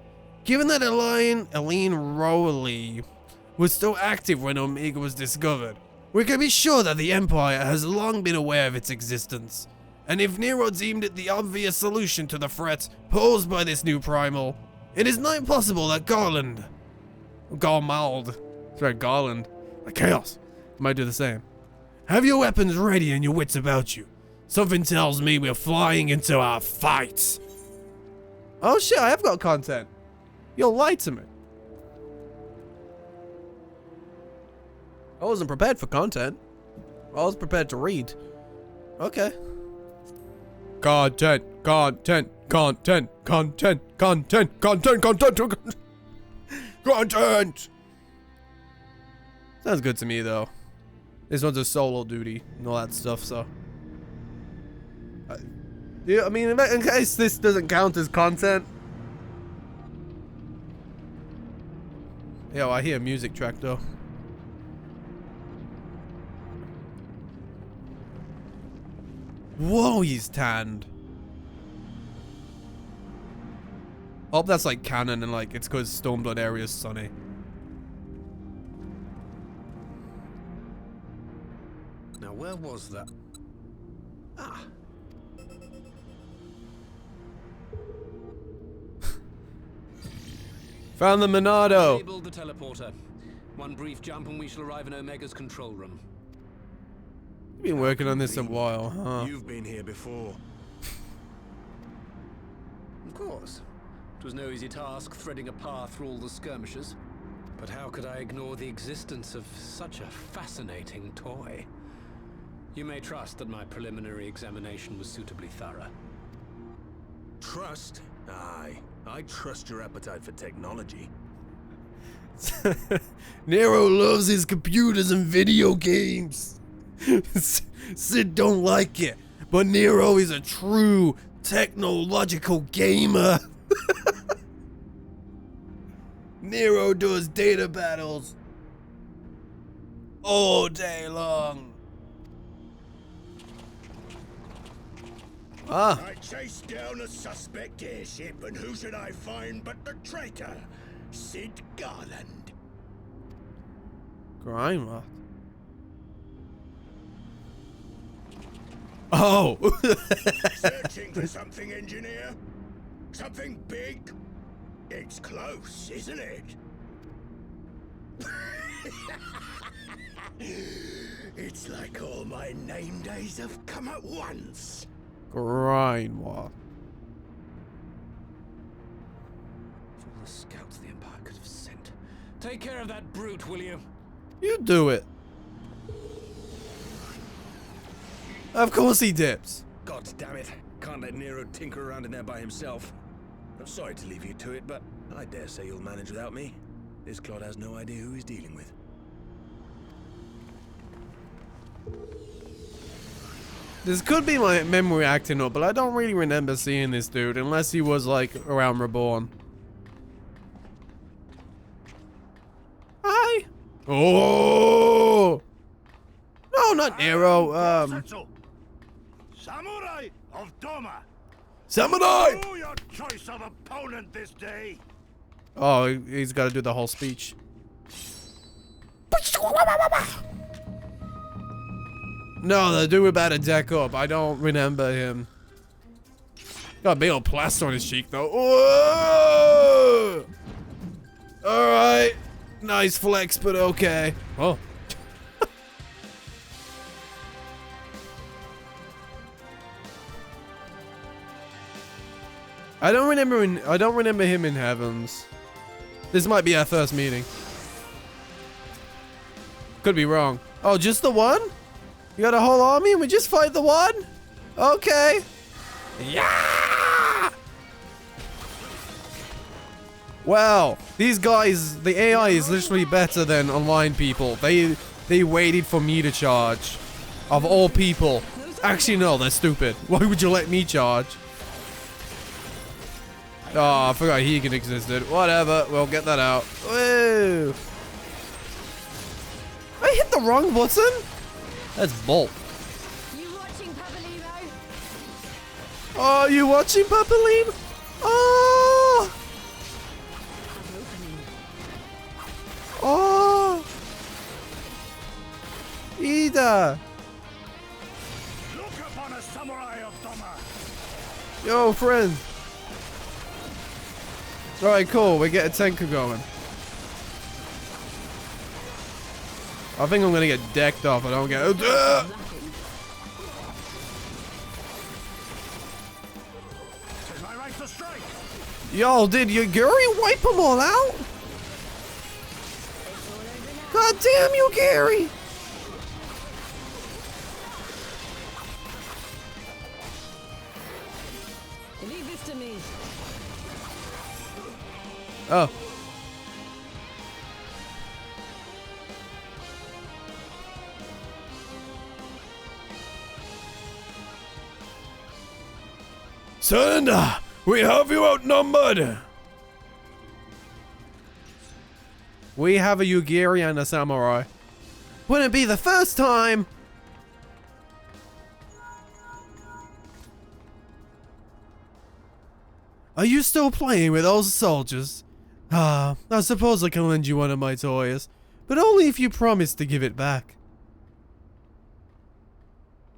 Speaker 1: Given that Eileen Rowley was still active when Omega was discovered, we can be sure that the Empire has long been aware of its existence. And if Nero deemed it the obvious solution to the threat posed by this new primal, it is not impossible that Garland, Chaos, might do the same. Have your weapons ready and your wits about you. Something tells me we're flying into our fights. Oh shit, I have got content. You'll lie to me. I wasn't prepared for content. I was prepared to read. Okay. Content. Sounds good to me though. This one's a solo duty and all that stuff, so. Yeah, I mean, in case this doesn't count as content. Yo, I hear a music track though. Whoa, he's tanned. Hope that's like canon and like it's because Stormblood area is sunny.
Speaker 8: Now, where was that? Ah.
Speaker 1: Found the Monado.
Speaker 8: Enable the teleporter. One brief jump and we shall arrive in Omega's control room.
Speaker 1: You've been working on this a while, huh?
Speaker 7: You've been here before.
Speaker 8: Of course. It was no easy task threading a path through all the skirmishes. But how could I ignore the existence of such a fascinating toy? You may trust that my preliminary examination was suitably thorough.
Speaker 7: Trust? Aye. I trust your appetite for technology.
Speaker 1: Nero loves his computers and video games. Sid don't like it, but Nero is a true technological gamer. Nero does data battles all day long. Ah.
Speaker 7: I chased down a suspect airship, and who should I find but the traitor, Sid Garland.
Speaker 1: Grimer. Oh.
Speaker 7: Searching for something, engineer? Something big? It's close, isn't it? It's like all my name days have come at once.
Speaker 1: Grimer.
Speaker 8: Of all the scouts the Empire could have sent. Take care of that brute, will you?
Speaker 1: You do it. Of course he dips.
Speaker 7: God damn it. Can't let Nero tinker around in there by himself. I'm sorry to leave you to it, but I dare say you'll manage without me. This clod has no idea who he's dealing with.
Speaker 1: This could be my memory acting up, but I don't really remember seeing this dude unless he was like A Realm Reborn. Hi. Oh. No, not Nero.
Speaker 10: Samurai of Doma.
Speaker 1: Samurai.
Speaker 10: Do your choice of opponent this day.
Speaker 1: Oh, he's got to do the whole speech. No, the dude about to deck up. I don't remember him. Got a big old plaster on his cheek, though. Whoa! Alright. Nice flex, but okay. Oh. I don't remember him in Heavens. This might be our first meeting. Could be wrong. Oh, just the one? You got a whole army and we just fight the one? Okay. Yeah! Well, these guys, the AI is literally better than online people. They waited for me to charge. Of all people. Actually, no, they're stupid. Why would you let me charge? Oh, I forgot Hegan existed. Whatever, we'll get that out. Woo! I hit the wrong button? That's bolt.
Speaker 2: You watching, Pabalino?
Speaker 1: Oh, you watching, Papaline? Oh! Oh! Ida!
Speaker 10: Look upon a samurai of Doma.
Speaker 1: Yo, friend. Alright, cool. We get a tanker going. I think I'm gonna get decked off. I don't get.
Speaker 10: My right to strike.
Speaker 1: Yo, did Yugiri wipe them all out? God damn, Yugiri!
Speaker 2: Leave this to me.
Speaker 1: Oh. Surrender! We have you outnumbered! We have a Yugiri and a samurai. Wouldn't be the first time! Are you still playing with those soldiers? Ah, I suppose I can lend you one of my toys, but only if you promise to give it back.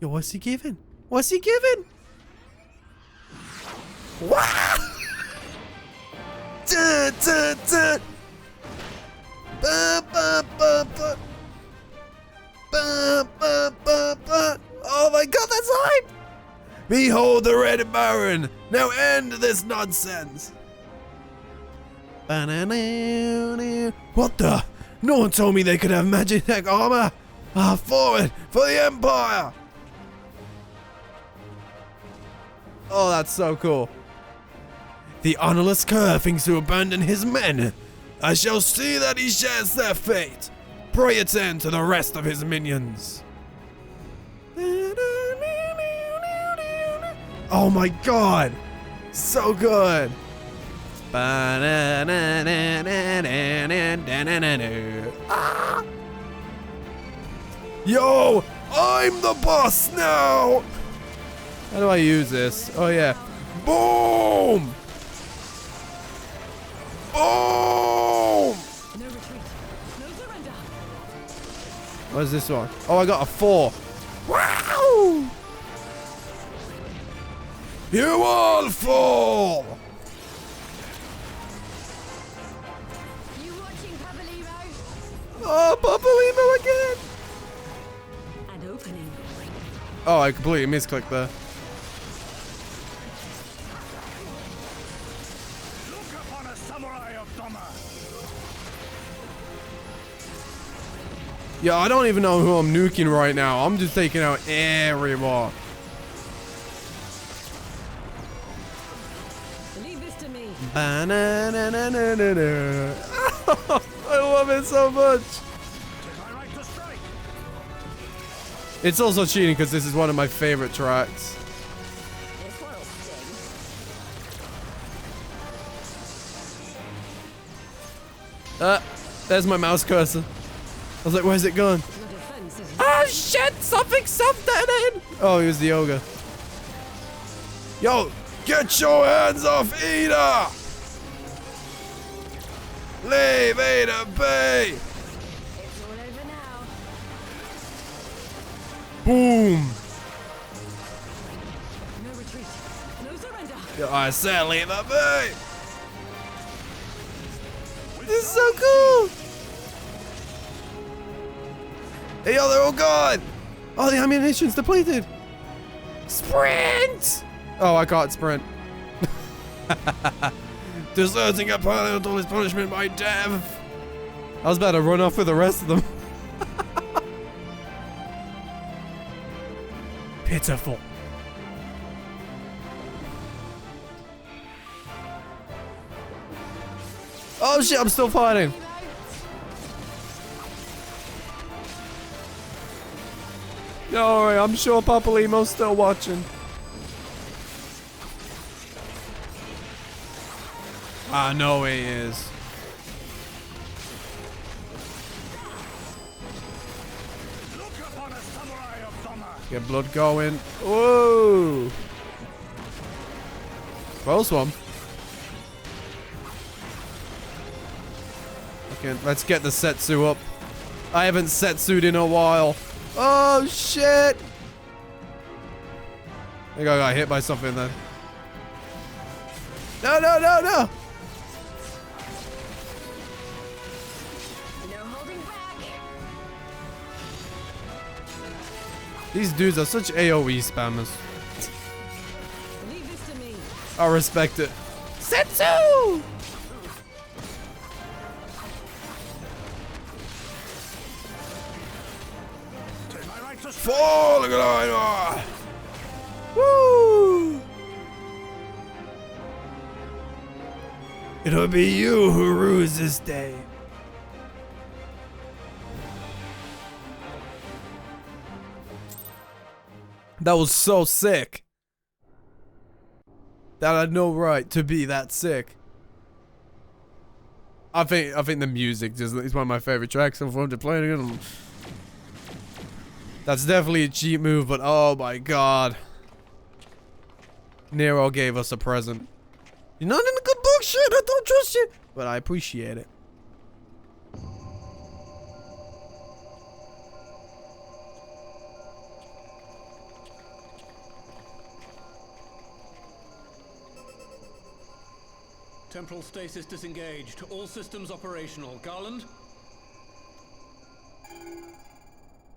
Speaker 1: Yo, what's he giving? What's he giving? Wow! Duh, duh, duh. Ba, ba, ba, ba. Ba, ba, ba, ba. Oh my god, that's hype! Behold the Red Baron! Now end this nonsense! What the? No one told me they could have magic tech armor! Ah, forward for the Empire! Oh, that's so cool. The honorless cur thinks to abandon his men. I shall see that he shares their fate. Pray attend to the rest of his minions. Oh my god! So good! Ah! Yo! I'm the boss now! How do I use this? Oh yeah. Boom! Boom!
Speaker 2: No retreat. No surrender.
Speaker 1: What's this one? Oh, I got a 4. Wow! You all fall!
Speaker 2: You watching, Papalymo?
Speaker 1: Oh, Papalymo again!
Speaker 2: An opening.
Speaker 1: Oh, I completely misclicked there.
Speaker 10: Look upon a samurai of Doma.
Speaker 1: Yeah, I don't even know who I'm nuking right now. I'm just taking out everyone.
Speaker 2: Leave this to me.
Speaker 1: Ba-na-na-na-na-na-na. I love it so much.
Speaker 10: My right to strike.
Speaker 1: It's also cheating because this is one of my favorite tracks.
Speaker 2: This will sting.
Speaker 1: There's my mouse cursor. I was like, where's it gone?
Speaker 2: Your defense is
Speaker 1: Oh shit, something in. Oh, he was the ogre. Yo, get your hands off Ida! Leave Ida be!
Speaker 2: It's all over now.
Speaker 1: Boom!
Speaker 2: No retreat. No surrender.
Speaker 1: Yo, I said leave her be! This is so cool! Hey yo, they're all gone! Oh, the ammunition's depleted! Sprint! Oh, I can't sprint. Deserting a pilot until his punishment by death. I was about to run off with the rest of them. Pitiful. Oh shit, I'm still fighting. Don't worry, I'm sure Papalymo's still watching. I know he is.
Speaker 10: Look upon a samurai of Doma.
Speaker 1: Get blood going. Whoa! Close one. Okay, let's get the Setsu up. I haven't Setsu'd in a while. Oh, shit. I think I got hit by something then. No, no, no, no.
Speaker 9: No holding back.
Speaker 1: These dudes are such AoE spammers.
Speaker 2: Leave this to me.
Speaker 1: I respect it. Setsu! Falling line. Woo! It'll be you who rules this day. That was so sick. That had no right to be that sick. I think the music just is one of my favorite tracks so far to play it. That's definitely a cheap move, but oh my god. Nero gave us a present. You're not in the good book shit, I don't trust you. But I appreciate it.
Speaker 8: Temporal stasis disengaged. All systems operational. Garland?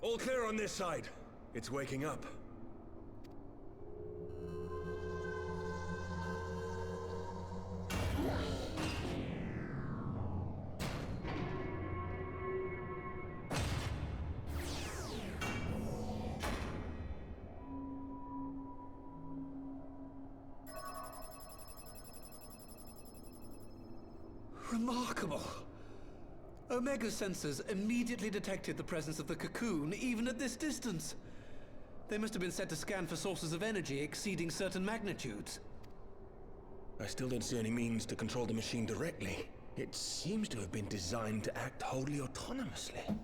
Speaker 7: All clear on this side. It's waking up.
Speaker 8: Remarkable. Omega sensors immediately detected the presence of the cocoon, even at this distance. They must have been set to scan for sources of energy exceeding certain magnitudes.
Speaker 7: I still don't see any means to control the machine directly. It seems to have been designed to act wholly autonomously.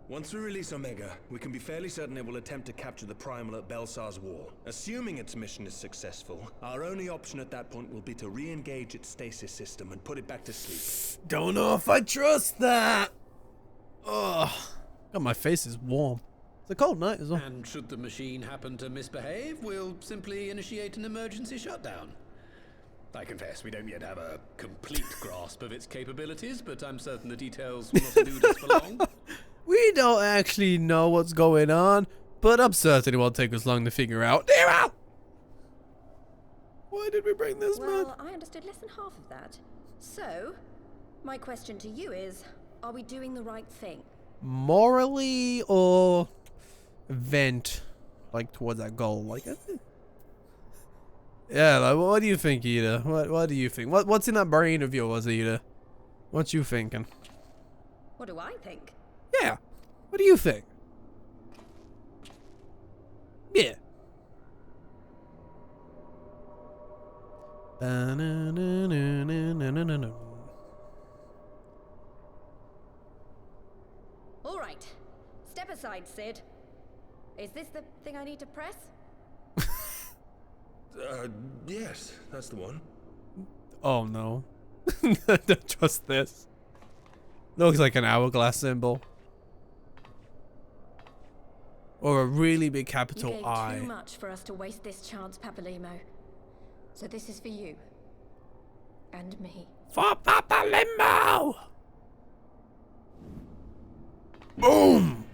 Speaker 7: Once we release Omega, we can be fairly certain it will attempt to capture the Primal at Belsar's Wall. Assuming its mission is successful, our only option at that point will be to re-engage its stasis system and put it back to sleep.
Speaker 1: Don't know if I trust that. Ugh. God, my face is warm. It's a cold night as well.
Speaker 8: And should the machine happen to misbehave, we'll simply initiate an emergency shutdown. I confess we don't yet have a complete grasp of its capabilities, but I'm certain the details will not elude us for long.
Speaker 1: We don't actually know what's going on, but I'm certain it won't take us long to figure out. Nero! Why did we bring this man?
Speaker 9: Well, I understood less than half of that. So, my question to you is, are we doing the right thing?
Speaker 1: Morally or vent, like, towards that goal? Like, yeah, like, what do you think, Ida? What do you think? What's in that brain of yours, Ida? What you thinking?
Speaker 9: What do I think?
Speaker 1: Yeah. What do you think? Yeah.
Speaker 9: All right. Step aside, Sid. Is this the thing I need to press?
Speaker 7: Yes, that's the one.
Speaker 1: Oh no. Don't trust this. Looks like an hourglass symbol. Or a really big capital
Speaker 9: You gave
Speaker 1: I.
Speaker 9: too much for us to waste this chance, Papalimo. So this is for you. And me.
Speaker 1: For Papalimo! Boom!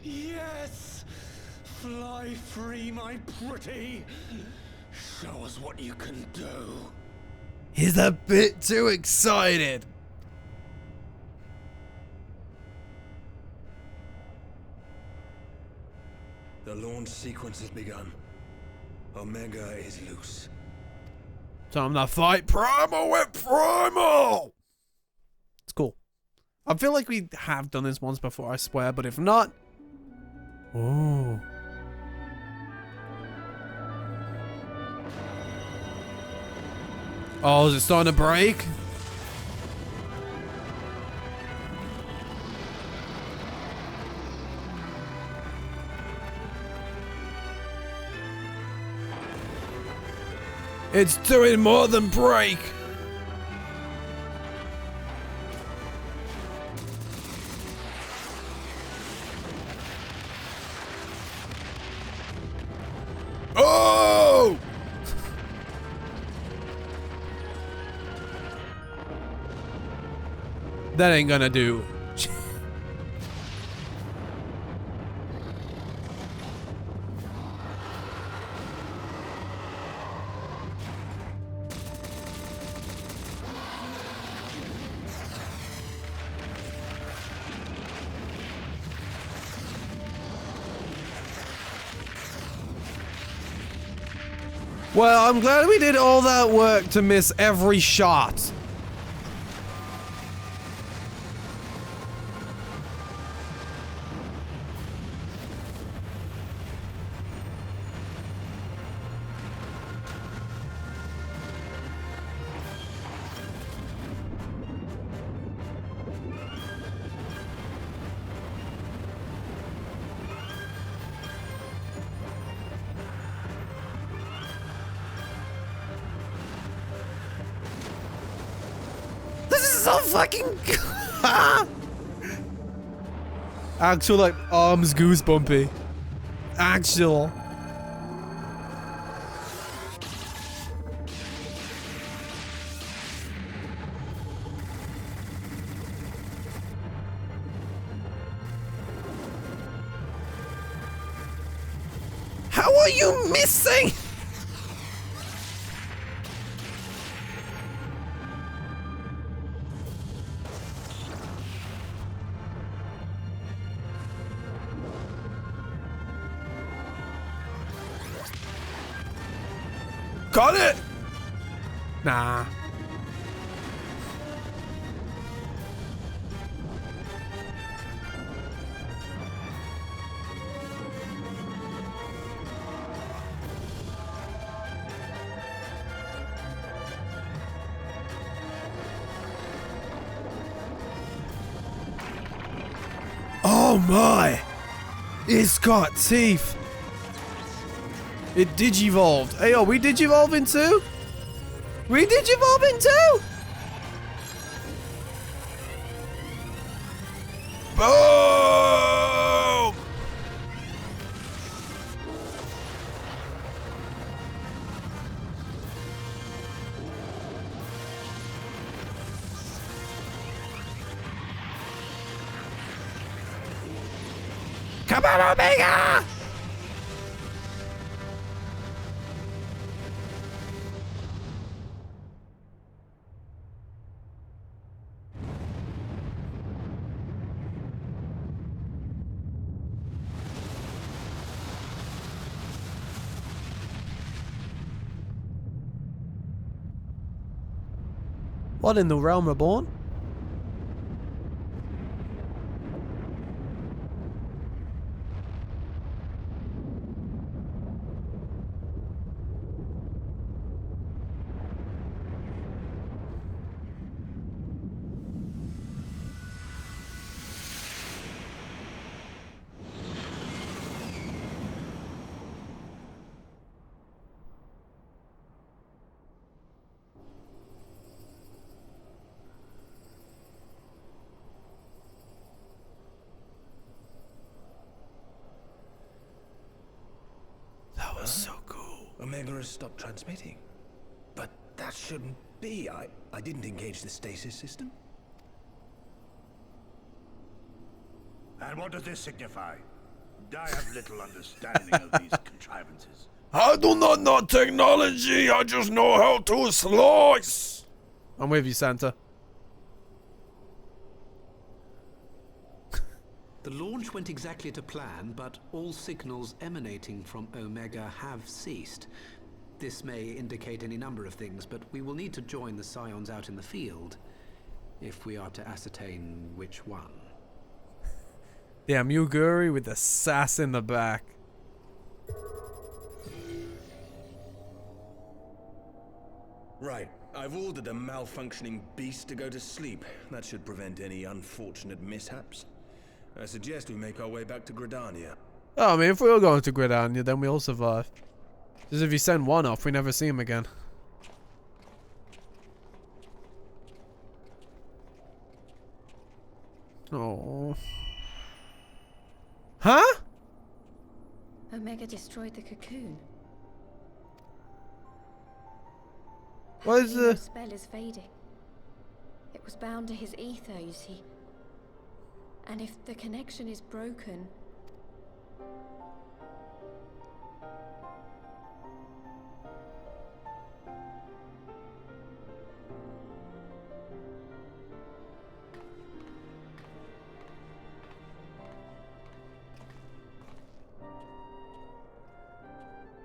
Speaker 8: Yes! Fly free, my pretty! Show us what you can do.
Speaker 1: He's a bit too excited.
Speaker 7: The launch sequence has begun. Omega is loose.
Speaker 1: Time to fight Primal with Primal! It's cool. I feel like we have done this once before, I swear, but if not... Oh. Oh, is it starting to break? It's doing more than break. Oh! That ain't gonna do. Well, I'm glad we did all that work to miss every shot. So fucking actual like arms goosebumpy. Actual. How are you missing? Got it! Nah. Oh my! It's got teeth! It digivolved. Hey, oh, we digivolve in two? We digivolve in two? Boom! Come on, Omega! What in the Realm Reborn? That was so cool.
Speaker 7: Omega has stopped transmitting. But that shouldn't be. I didn't engage the stasis system.
Speaker 10: And what does this signify? I have little understanding of these contrivances.
Speaker 1: I do not know technology, I just know how to slice. I'm with you, Santa.
Speaker 8: The launch went exactly to plan, but all signals emanating from Omega have ceased. This may indicate any number of things, but we will need to join the Scions out in the field if we are to ascertain which one.
Speaker 1: Damn, Yuguri with the sass in the back.
Speaker 7: Right. I I've ordered a malfunctioning beast to go to sleep. That should prevent any unfortunate mishaps. I suggest we make our way back to Gridania.
Speaker 1: Oh, I mean, if we all going to Gridania, then we all survive. Just if you send one off, we never see him again. Oh. Huh?
Speaker 11: Omega destroyed the cocoon.
Speaker 1: What is
Speaker 11: the
Speaker 1: the
Speaker 11: spell is fading. It was bound to his ether, you see. And if the connection is broken,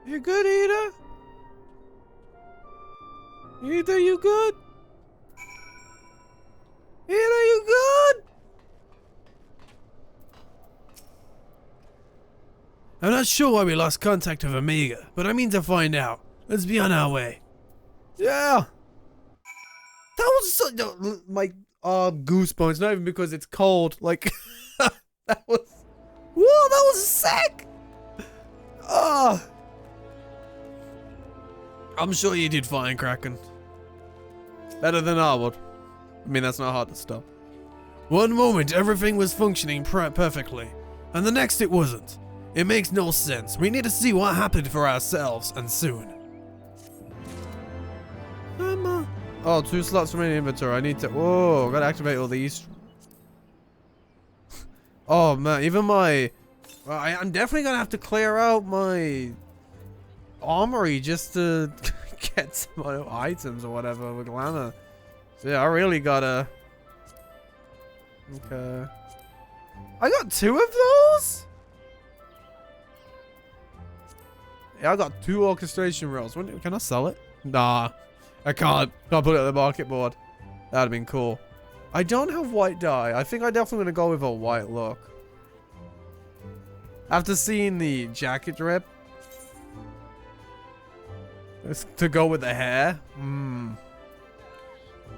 Speaker 1: you good, Ida? Ida, you good? Ida, you good? I'm not sure why we lost contact with Omega, but I mean to find out. Let's be on our way. Yeah. That was so, no, my goosebumps. Not even because it's cold. Like that was. Whoa, that was sick. Oh. I'm sure you did fine, Kraken. Better than I would. I mean, that's not hard to stop. One moment, everything was functioning perfectly, and the next it wasn't. It makes no sense. We need to see what happened for ourselves, and soon. Oh, 2 slots remaining in inventory. I need to... Whoa, gotta activate all these. Oh, man, even my... I'm definitely gonna have to clear out my... armory just to get some items or whatever with glamour. So yeah, I really gotta... Okay. I got 2 of those? Yeah, I got 2 orchestration rails. Can I sell it? Nah, I can't. Can't put it on the market board. That'd have been cool. I don't have white dye. I think I'm definitely gonna go with a white look. After seeing the jacket drip, to go with the hair,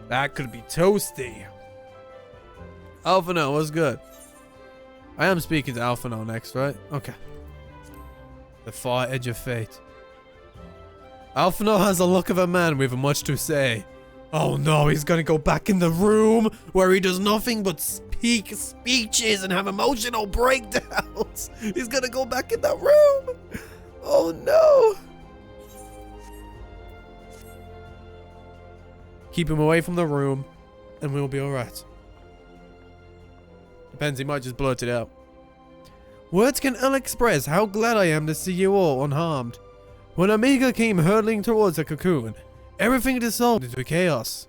Speaker 1: that could be toasty. Alphino, what's good? I am speaking to Alphino next, right? Okay. The far edge of fate. Alphino has a look of a man with much to say. Oh no, he's gonna go back in the room where he does nothing but speak speeches and have emotional breakdowns. He's gonna go back in that room. Oh no. Keep him away from the room and we'll be alright. Depends, he might just blurt it out. Words can ill express how glad I am to see you all unharmed. When Omega came hurtling towards the cocoon, everything dissolved into chaos.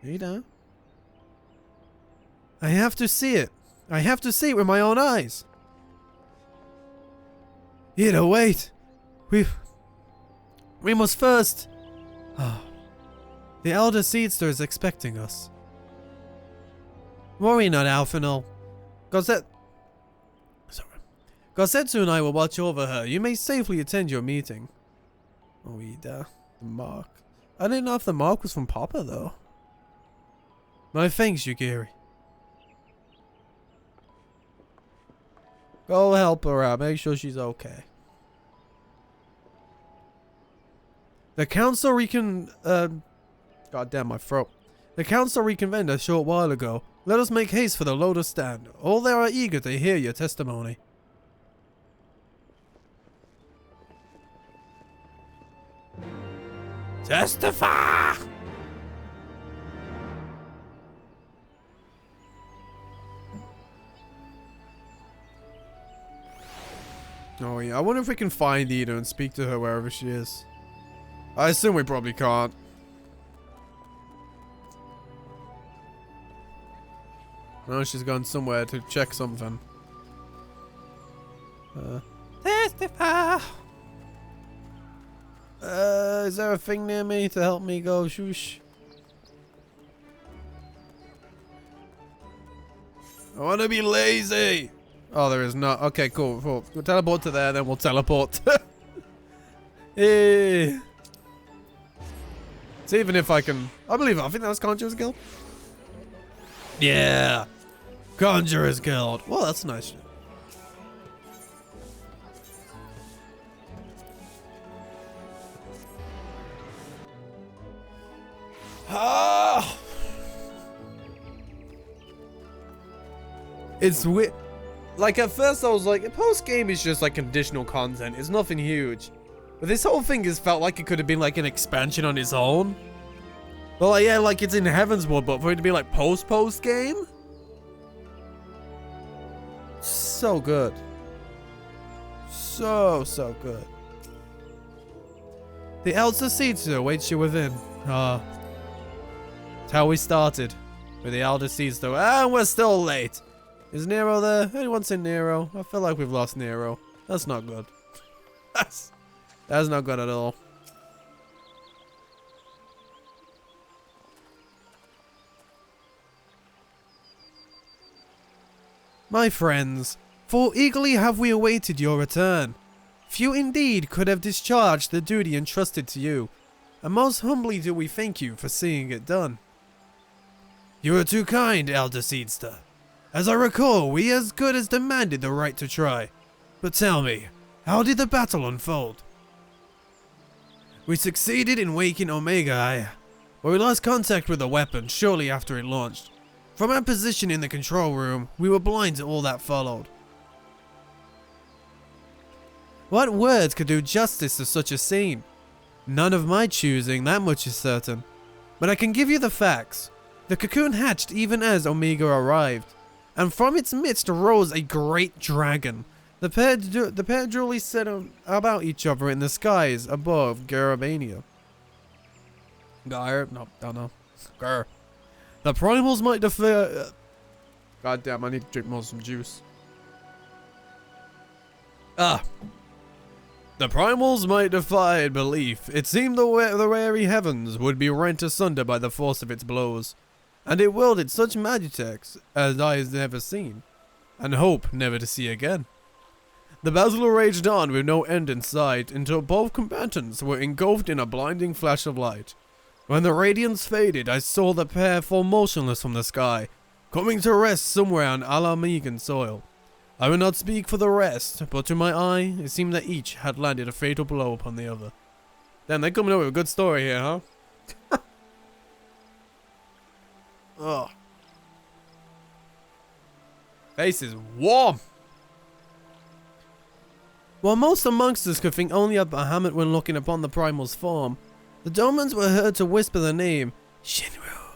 Speaker 1: Ada? I have to see it. I have to see it with my own eyes. Ada, wait. We must first... The Elder Seedster is expecting us. Worry not, Alphino. Gosetsu and I will watch over her. You may safely attend your meeting. Oh, Ida. The mark. I didn't know if the mark was from Papa, though. My thanks, Yugiri. Go help her out. Make sure she's okay. The council God damn my throat. The council reconvened a short while ago. Let us make haste for the Lotus Stand. All there are eager to hear your testimony. Testify! Oh yeah, I wonder if we can find Ida and speak to her wherever she is. I assume we probably can't. No, she's gone somewhere to check something. Testify! Is there a thing near me to help me go shoosh? I want to be lazy! Oh, there is not. Okay, cool. We'll teleport to there, then we'll teleport. Hey. See, even if I can... I believe it. I think that was Conjurer's Guild. Yeah. Conjurer's Guild. Well, that's nice. Ah! It's weird. Like, at first I was like, post-game is just like conditional content. It's nothing huge. But this whole thing has felt like it could have been like an expansion on its own. But like, yeah, like it's in Heavensward, but for it to be like post-game? So good. So good. The Elder Seedster awaits you within. It's how we started. With the Elder Seedster. And we're still late. Is Nero there? Anyone seen Nero? I feel like we've lost Nero. That's not good. That's not good at all. My friends, for eagerly have we awaited your return. Few indeed could have discharged the duty entrusted to you, and most humbly do we thank you for seeing it done. You are too kind, Elder Seedster. As I recall, we as good as demanded the right to try. But tell me, how did the battle unfold? We succeeded in waking Omega I, where we lost contact with the weapon shortly after it launched. From our position in the control room, we were blind to all that followed. What words could do justice to such a scene? None of my choosing, that much is certain. But I can give you the facts. The cocoon hatched even as Omega arrived, and from its midst arose a great dragon. The pair duly set about each other in the skies above Garabania. No, don't know. Gar. The primals might defy... God damn, I need to drink more some juice. The primals might defy belief. It seemed the weary heavens would be rent asunder by the force of its blows, and it wielded such magitex as I has never seen, and hope never to see again. The battle raged on with no end in sight until both combatants were engulfed in a blinding flash of light. When the radiance faded, I saw the pair fall motionless from the sky, coming to rest somewhere on Alamegan soil. I will not speak for the rest, but to my eye, it seemed that each had landed a fatal blow upon the other. Damn, they're coming up with a good story here, huh? Ugh. Face is warm. While most amongst us could think only of Bahamut when looking upon the primal's form, the Domans were heard to whisper the name Shinru.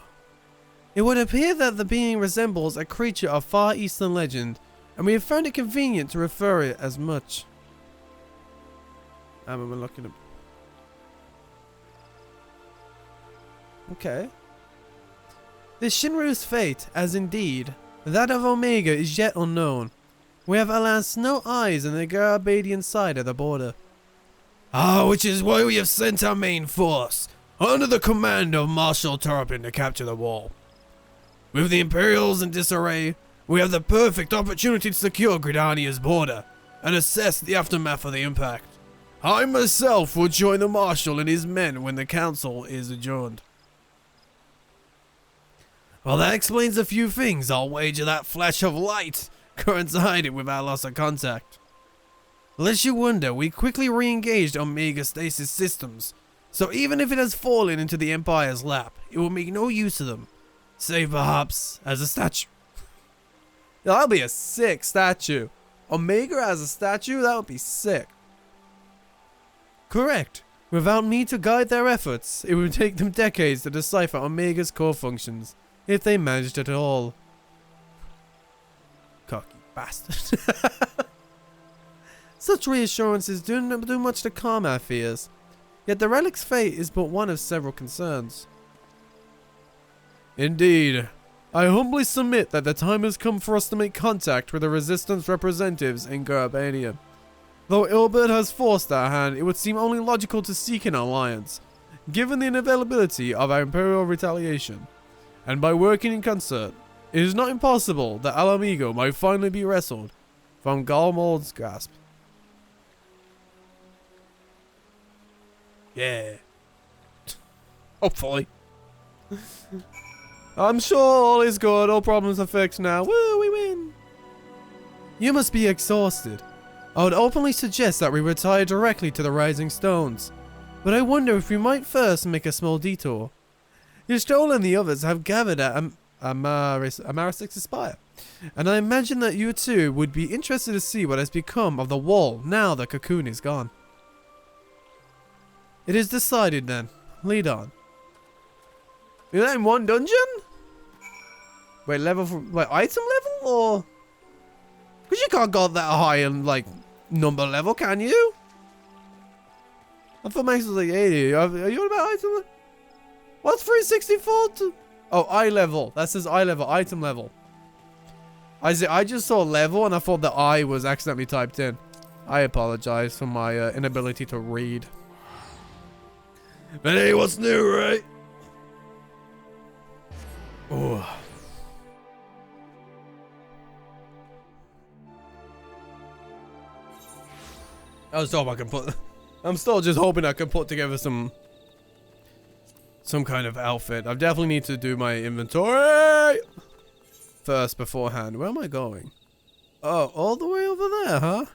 Speaker 1: It would appear that the being resembles a creature of Far Eastern legend, and we have found it convenient to refer it as much. We're looking up. Okay. This Shinru's fate, as indeed that of Omega, is yet unknown. We have alas no eyes on the Garabadian side of the border. Which is why we have sent our main force, under the command of Marshal Turpin, to capture the wall. With the Imperials in disarray, we have the perfect opportunity to secure Gridania's border, and assess the aftermath of the impact. I myself will join the Marshal and his men when the council is adjourned. Well, that explains a few things. I'll wager that flash of light coincided with our loss of contact. Lest you wonder, we quickly re-engaged Omega Stasis systems, so even if it has fallen into the Empire's lap, it will make no use of them, save perhaps as a statue. That'll be a sick statue. Omega as a statue? That would be sick. Correct. Without me to guide their efforts, it would take them decades to decipher Omega's core functions, if they managed at all. Cocky bastard. Such reassurances do not do much to calm our fears, yet the relic's fate is but one of several concerns. Indeed, I humbly submit that the time has come for us to make contact with the Resistance representatives in Garabania. Though Ilbert has forced our hand, it would seem only logical to seek an alliance, given the inavailability of our Imperial retaliation. And by working in concert, it is not impossible that Alamigo might finally be wrestled from Galmold's grasp. Yeah. Hopefully. I'm sure all is good. All problems are fixed now. Woo, we win. You must be exhausted. I would openly suggest that we retire directly to the Rising Stones. But I wonder if we might first make a small detour. Yashtol and the others have gathered at Amarysix's Spire. And I imagine that you too would be interested to see what has become of the wall now the cocoon is gone. It is decided then. Lead on. Is that in one dungeon? Wait, like item level or? Because you can't go that high in like number level, can you? I thought Max was like 80. Are you on about item level? What's 364 to? Oh, eye level. That says eye level, item level. I just saw level and I thought the I was accidentally typed in. I apologize for my inability to read. But hey, what's new, right? Oh. I was hoping I can put. I'm still just hoping I can put together some kind of outfit. I definitely need to do my inventory first beforehand. Where am I going? Oh, all the way over there, huh?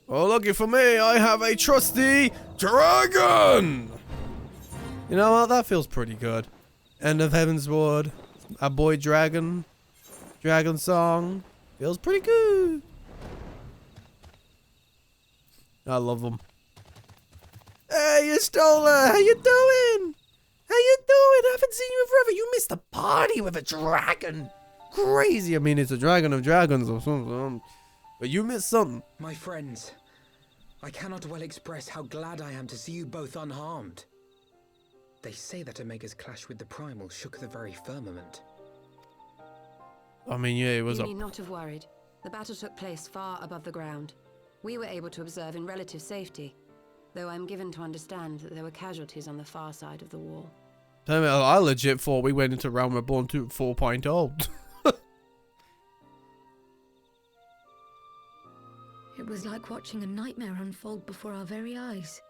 Speaker 1: Oh, lucky for me, I have a trusty dragon. You know what? That feels pretty good. End of Heavensward. A boy dragon. Dragon song. Feels pretty good. I love them. Hey, you Stola! How you doing? How you doing? I haven't seen you in forever. You missed a party with a dragon. Crazy. I mean, it's a dragon of dragons or something. But you missed something.
Speaker 6: My friends, I cannot well express how glad I am to see you both unharmed. They say that Omega's clash with the Primal shook the very firmament.
Speaker 1: I mean, yeah, it was
Speaker 12: You need not have worried. The battle took place far above the ground. We were able to observe in relative safety, though I'm given to understand that there were casualties on the far side of the wall.
Speaker 1: Damn it, I legit thought we went into Realm Reborn 2 4.0.
Speaker 2: It was like watching a nightmare unfold before our very eyes.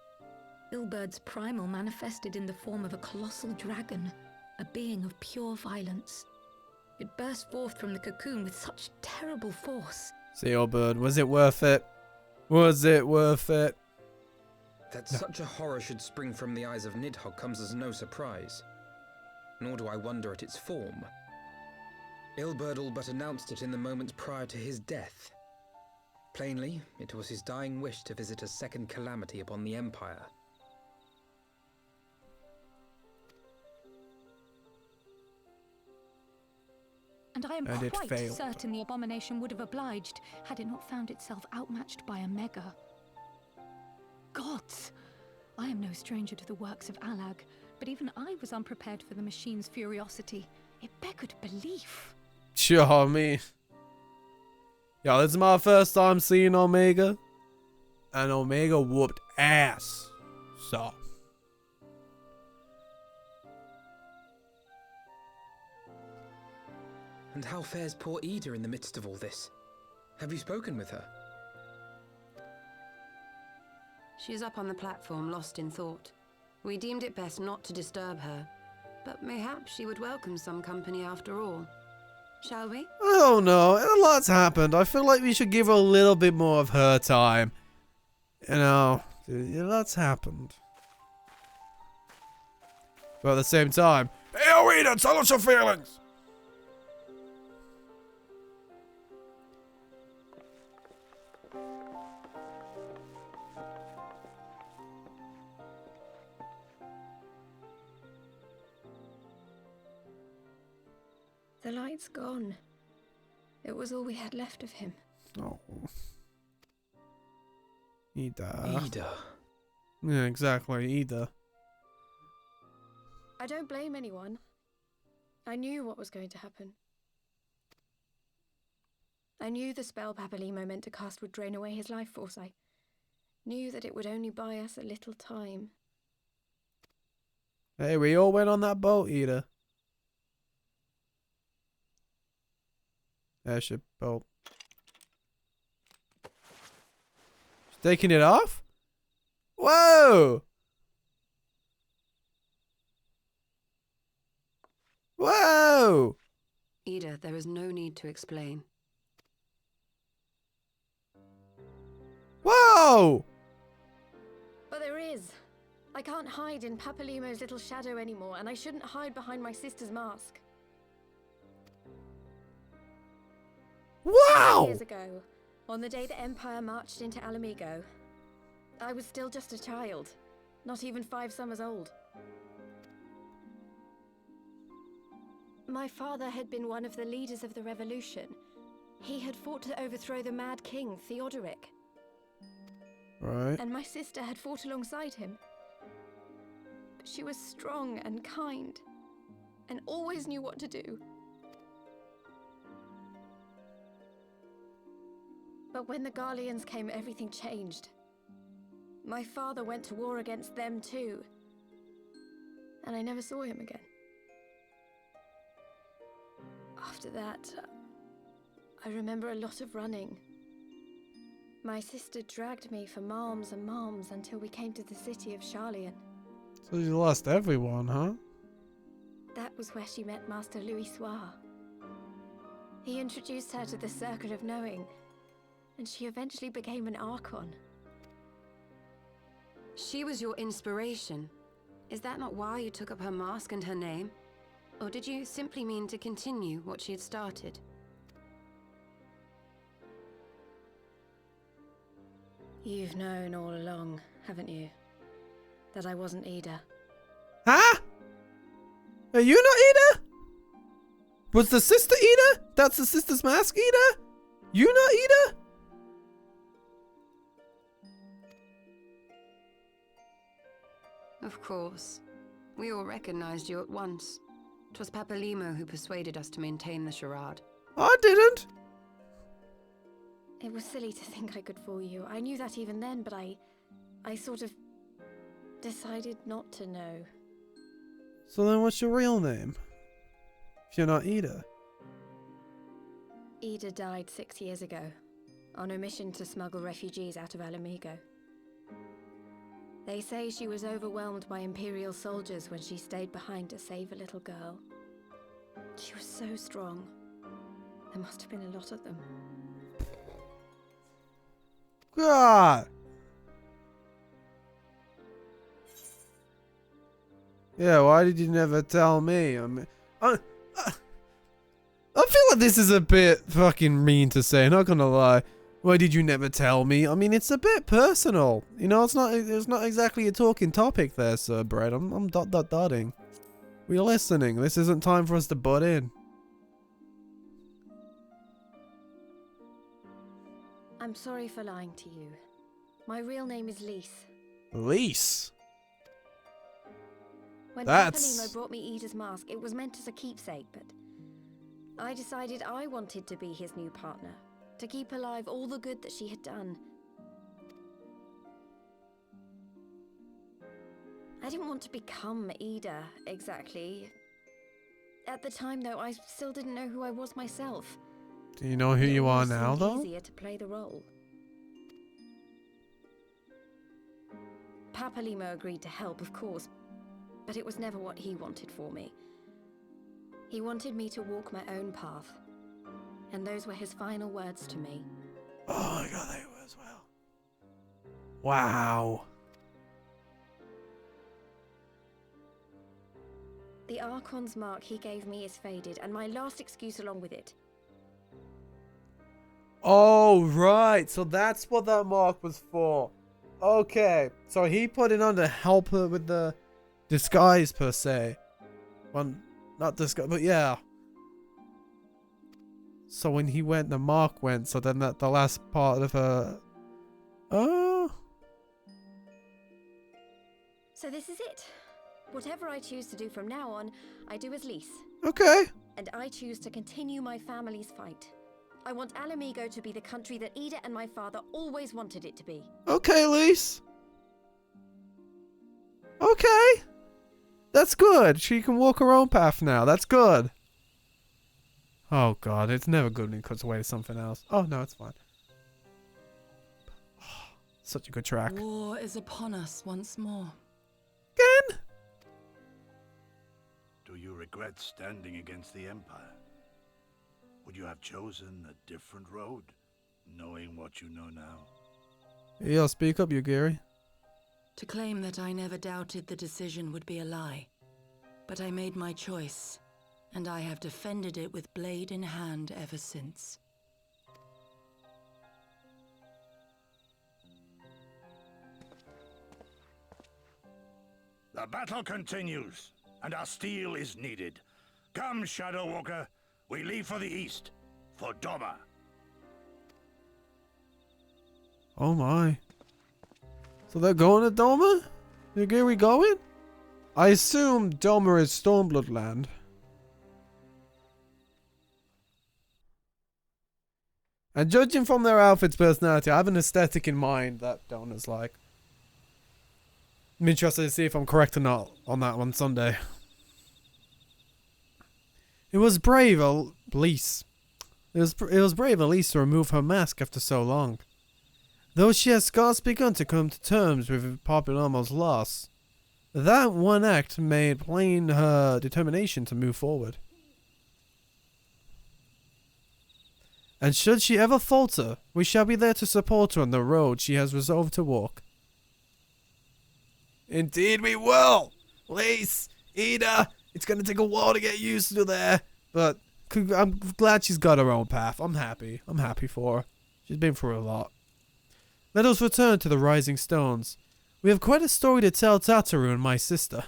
Speaker 2: Ilbird's primal manifested in the form of a colossal dragon, a being of pure violence. It burst forth from the cocoon with such terrible force.
Speaker 1: See, Ilbird, was it worth it? Was it worth it?
Speaker 6: That such a horror should spring from the eyes of Nidhogg comes as no surprise. Nor do I wonder at its form. Ilbird all but announced it in the moments prior to his death. Plainly, it was his dying wish to visit a second calamity upon the Empire.
Speaker 13: And I am
Speaker 1: And
Speaker 13: quite
Speaker 1: it failed.
Speaker 13: certain the abomination would have obliged had it not found itself outmatched by Omega. Gods! I am no stranger to the works of Alag, but even I was unprepared for the machine's furiosity. It beggared belief.
Speaker 1: Sure, I mean. Yo, this is my first time seeing Omega. And Omega whooped ass. So.
Speaker 6: And how fares poor Ida in the midst of all this? Have you spoken with her?
Speaker 12: She is up on the platform, lost in thought. We deemed it best not to disturb her, but mayhaps she would welcome some company after all. Shall we?
Speaker 1: I don't know. A lot's happened. I feel like we should give her a little bit more of her time. You know, a lot's happened. But at the same time, hey, Oida, tell us your feelings.
Speaker 11: The light's gone. It was all we had left of him.
Speaker 1: Oh. Ida.
Speaker 6: Ida.
Speaker 1: Yeah, exactly. Ida.
Speaker 11: I don't blame anyone. I knew what was going to happen. I knew the spell Papalimo meant to cast would drain away his life force. I knew that it would only buy us a little time.
Speaker 1: Hey, we all went on that boat, Ida. Airship boat. She's taking it off? Whoa! Whoa!
Speaker 12: Ida, there is no need to explain.
Speaker 1: Whoa!
Speaker 11: But there is. I can't hide in Papalimo's little shadow anymore, and I shouldn't hide behind my sister's mask.
Speaker 1: Wow!
Speaker 11: Years ago, on the day the Empire marched into Alamigo, I was still just a child, not even 5 summers old. My father had been one of the leaders of the revolution. He had fought to overthrow the Mad King, Theodoric.
Speaker 1: Right.
Speaker 11: And my sister had fought alongside him. But she was strong and kind, and always knew what to do. But when the Garleans came, everything changed. My father went to war against them too, and I never saw him again. After that, I remember a lot of running. My sister dragged me for malms and malms until we came to the city of Charlian.
Speaker 1: So you lost everyone, huh?
Speaker 11: That was where she met Master Louis Soir. He introduced her to the Circle of Knowing, and she eventually became an Archon.
Speaker 12: She was your inspiration. Is that not why you took up her mask and her name? Or did you simply mean to continue what she had started?
Speaker 11: You've known all along, haven't you? That I wasn't Ida.
Speaker 1: Huh? Are you not Ida? Was the sister Ida? That's the sister's mask, Ida? You not Ida?
Speaker 12: Of course. We all recognized you at once. 'Twas Papalimo who persuaded us to maintain the charade.
Speaker 1: I didn't.
Speaker 11: It was silly to think I could fool you. I knew that even then, but I sort of decided not to know.
Speaker 1: So then what's your real name? If you're not Ida.
Speaker 11: Ida died 6 years ago, on a mission to smuggle refugees out of Alamigo. They say she was overwhelmed by Imperial soldiers when she stayed behind to save a little girl. She was so strong. There must have been a lot of them.
Speaker 1: God. Yeah, why did you never tell me? I mean, I feel like this is a bit fucking mean to say, not gonna lie. Why did you never tell me? I mean, it's a bit personal. You know, it's not exactly a talking topic there, Sir Brett. I'm dotting. We're listening. This isn't time for us to butt in.
Speaker 11: I'm sorry for lying to you. My real name is Lise.
Speaker 1: Lise?
Speaker 11: When
Speaker 1: That's...
Speaker 11: Papalimo brought me Ida's mask, it was meant as a keepsake, but I decided I wanted to be his new partner, to keep alive all the good that she had done. I didn't want to become Ida, exactly. At the time, though, I still didn't know who I was myself.
Speaker 1: Do you know who you are now,
Speaker 11: It
Speaker 1: though?
Speaker 11: was easier to play the role. Papalimo agreed to help, of course, but it was never what he wanted for me. He wanted me to walk my own path, and those were his final words to me.
Speaker 1: Oh my god, they were as well. Wow.
Speaker 11: The Archon's mark he gave me is faded, and my last excuse along with it.
Speaker 1: Oh, right. So that's what that mark was for. Okay. So he put it on to help her with the disguise, per se. Well, not disguise, but yeah. So when he went, the mark went. So then that the last part of her... Oh.
Speaker 11: So this is it. Whatever I choose to do from now on, I do as Lise.
Speaker 1: Okay.
Speaker 11: And I choose to continue my family's fight. I want Alamigo to be the country that Ida and my father always wanted it to be.
Speaker 1: Okay, Lise. Okay. That's good. She can walk her own path now. That's good. Oh, God. It's never good when it cuts away to something else. Oh, no, it's fine. Such a good track.
Speaker 2: War is upon us once more.
Speaker 1: Again?
Speaker 10: Do you regret standing against the Empire? Would you have chosen a different road, knowing what you know now?
Speaker 1: Yeah, speak up, you Gary.
Speaker 2: To claim that I never doubted the decision would be a lie. But I made my choice, and I have defended it with blade in hand ever since.
Speaker 10: The battle continues, and our steel is needed. Come, Shadow Walker, we leave for the east, for Doma.
Speaker 1: Oh my. So they're going to Doma? Where are we going? I assume Doma is Stormblood land. And judging from their outfit's personality, I have an aesthetic in mind that Doma's like. I'm interested to see if I'm correct or not on that one Sunday. It was brave, Elise. It was brave Elise to remove her mask after so long. Though she has scarce begun to come to terms with Papalarmo's loss, that one act made plain her determination to move forward. And should she ever falter, we shall be there to support her on the road she has resolved to walk. Indeed we will! Lise, Ida, it's gonna take a while to get used to there, but I'm glad she's got her own path. I'm happy. I'm happy for her. She's been through a lot. Let us return to the Rising Stones. We have quite a story to tell Tataru and my sister.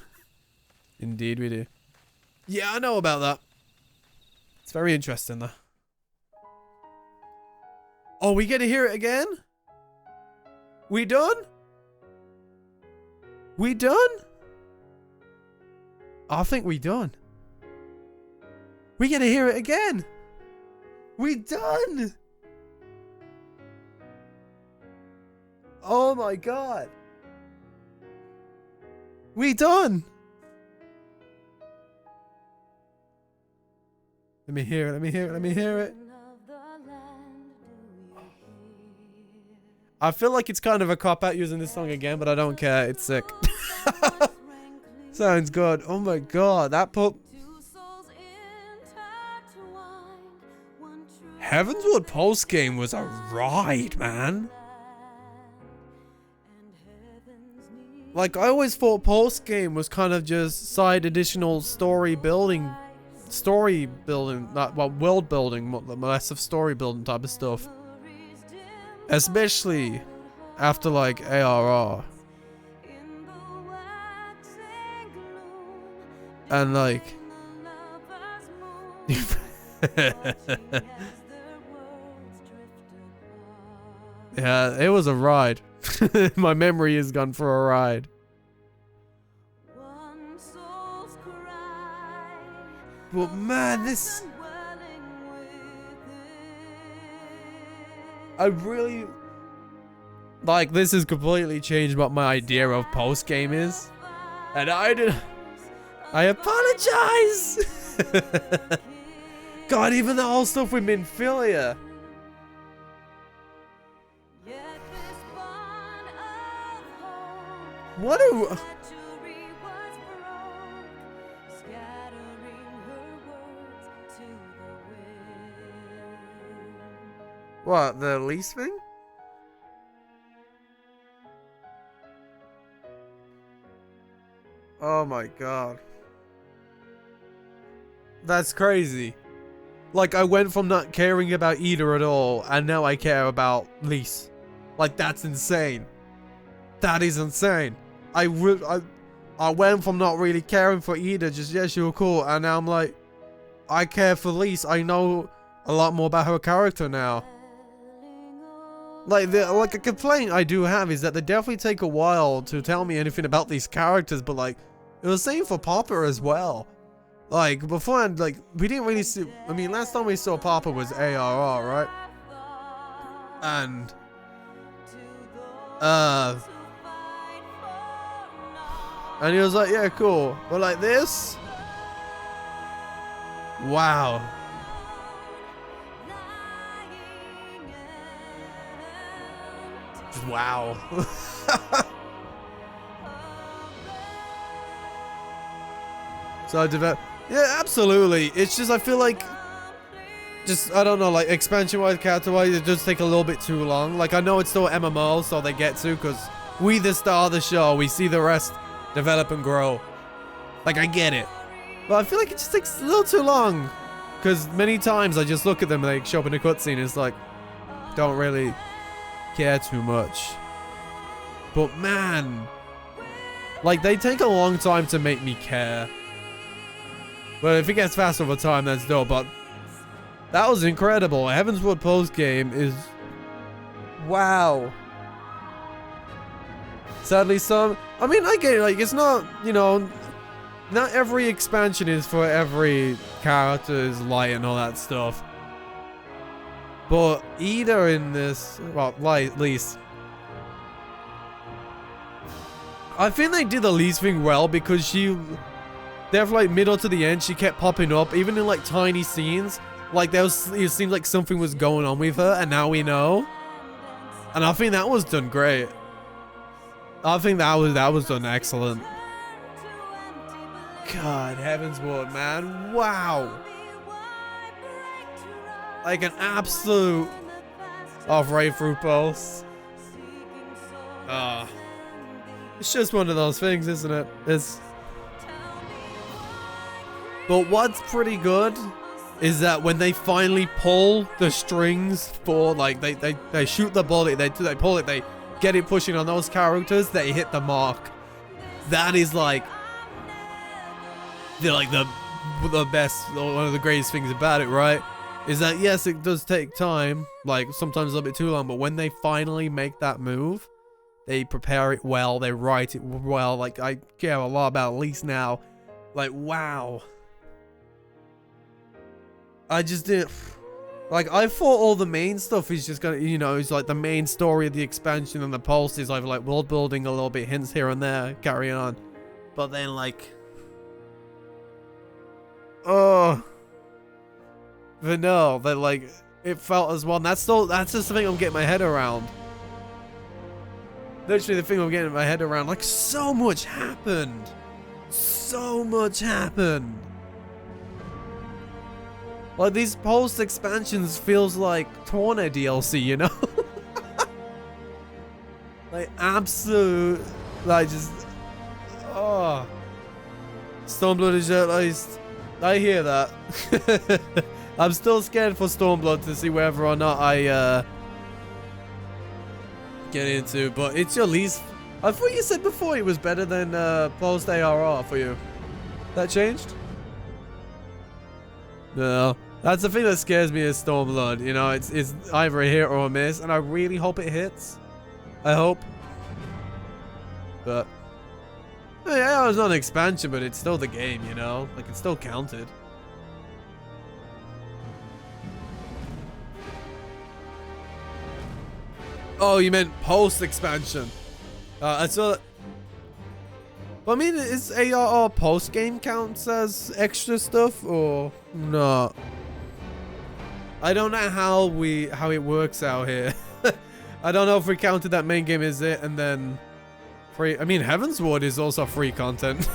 Speaker 1: Indeed we do. Yeah, I know about that. It's very interesting though. Oh, we get to hear it again? We done? We done? I think we done. We get to hear it again. We done. Oh my god. We done. Let me hear it. Let me hear it. Let me hear it. I feel like it's kind of a cop-out using this song again, but I don't care. It's sick. Sounds good. Oh my god, that Heavensward post-game was a ride, man. Like, I always thought post-game was kind of just side additional story building, not, well, world building, less of story building type of stuff. Especially after, like, ARR. And, like... yeah, it was a ride. My memory is gone for a ride. But man, this... I really... like, this has completely changed what my idea of post-game is. And I apologize! God, even the whole stuff with Minfilia. What a... What, the lease thing? Oh my god. That's crazy. Like, I went from not caring about Ida at all, and now I care about Lise. Like, that's insane. That is insane. I went from not really caring for Ida, just, yeah, she was cool, and now I'm like, I care for Lise. I know a lot more about her character now. Like, a complaint I do have is that they definitely take a while to tell me anything about these characters, but, like, it was the same for Papa as well. Like, beforehand, like, we didn't really see... I mean, last time we saw Papa was ARR, right? And... and he was like, yeah, cool. But like this... wow. Just wow. So I developed... Yeah, absolutely. It's just, I feel like, just, I don't know, like, expansion-wise, character-wise, it does take a little bit too long. Like, I know it's still MMO, so they get to, because we the star of the show, we see the rest develop and grow. Like, I get it. But I feel like it just takes a little too long. Because many times I just look at them and they show up in a cutscene and it's like, don't really care too much. But man, like, they take a long time to make me care. But if it gets fast over time, that's dope. But that was incredible. Heavensward post game is, wow. Sadly, I mean, I get it. Like, it's not, you know, not every expansion is for every character's light and all that stuff. But either in this, well, light at least, I think they did the least thing well, because she, there from like middle to the end, she kept popping up, even in like tiny scenes. Like it seemed like something was going on with her, and now we know. And I think that was done great. I think that was done excellent. God, Heavensward, man, wow! Like an absolute right through pulse. It's just one of those things, isn't it? But what's pretty good is that when they finally pull the strings for, like, they shoot the bullet, they pull it, they get it pushing on those characters, they hit the mark. That is like the best, one of the greatest things about it, right? Is that yes, it does take time, like sometimes a little bit too long, but when they finally make that move, they prepare it well, they write it well. Like, I care a lot about Elise now. Like, wow. I just did, like, I thought all the main stuff is just gonna, you know, it's like the main story of the expansion, and the pulse is either like world building a little bit, hints here and there, carrying on. But then, like, oh, but no, that, like, it felt as well. That's just the thing I'm getting my head around. Literally the thing I'm getting my head around. Like, so much happened. So much happened. Like, these post expansions feels like Torna DLC, you know? Like, absolute, like, just, oh. Stormblood is at least, I hear that. I'm still scared for Stormblood to see whether or not I get into, but it's your least. I thought you said before it was better than post ARR for you. That changed? No, that's the thing that scares me is Stormblood. You know, it's either a hit or a miss, and I really hope it hits. I hope. But yeah, it's not an expansion, but it's still the game. You know, like, it's still counted. Oh, you meant post-expansion. I saw that. Well, I mean, is ARR post-game counts as extra stuff, or not? I don't know how it works out here. I don't know if we counted that main game as it, and then free. I mean, Heavensward is also free content.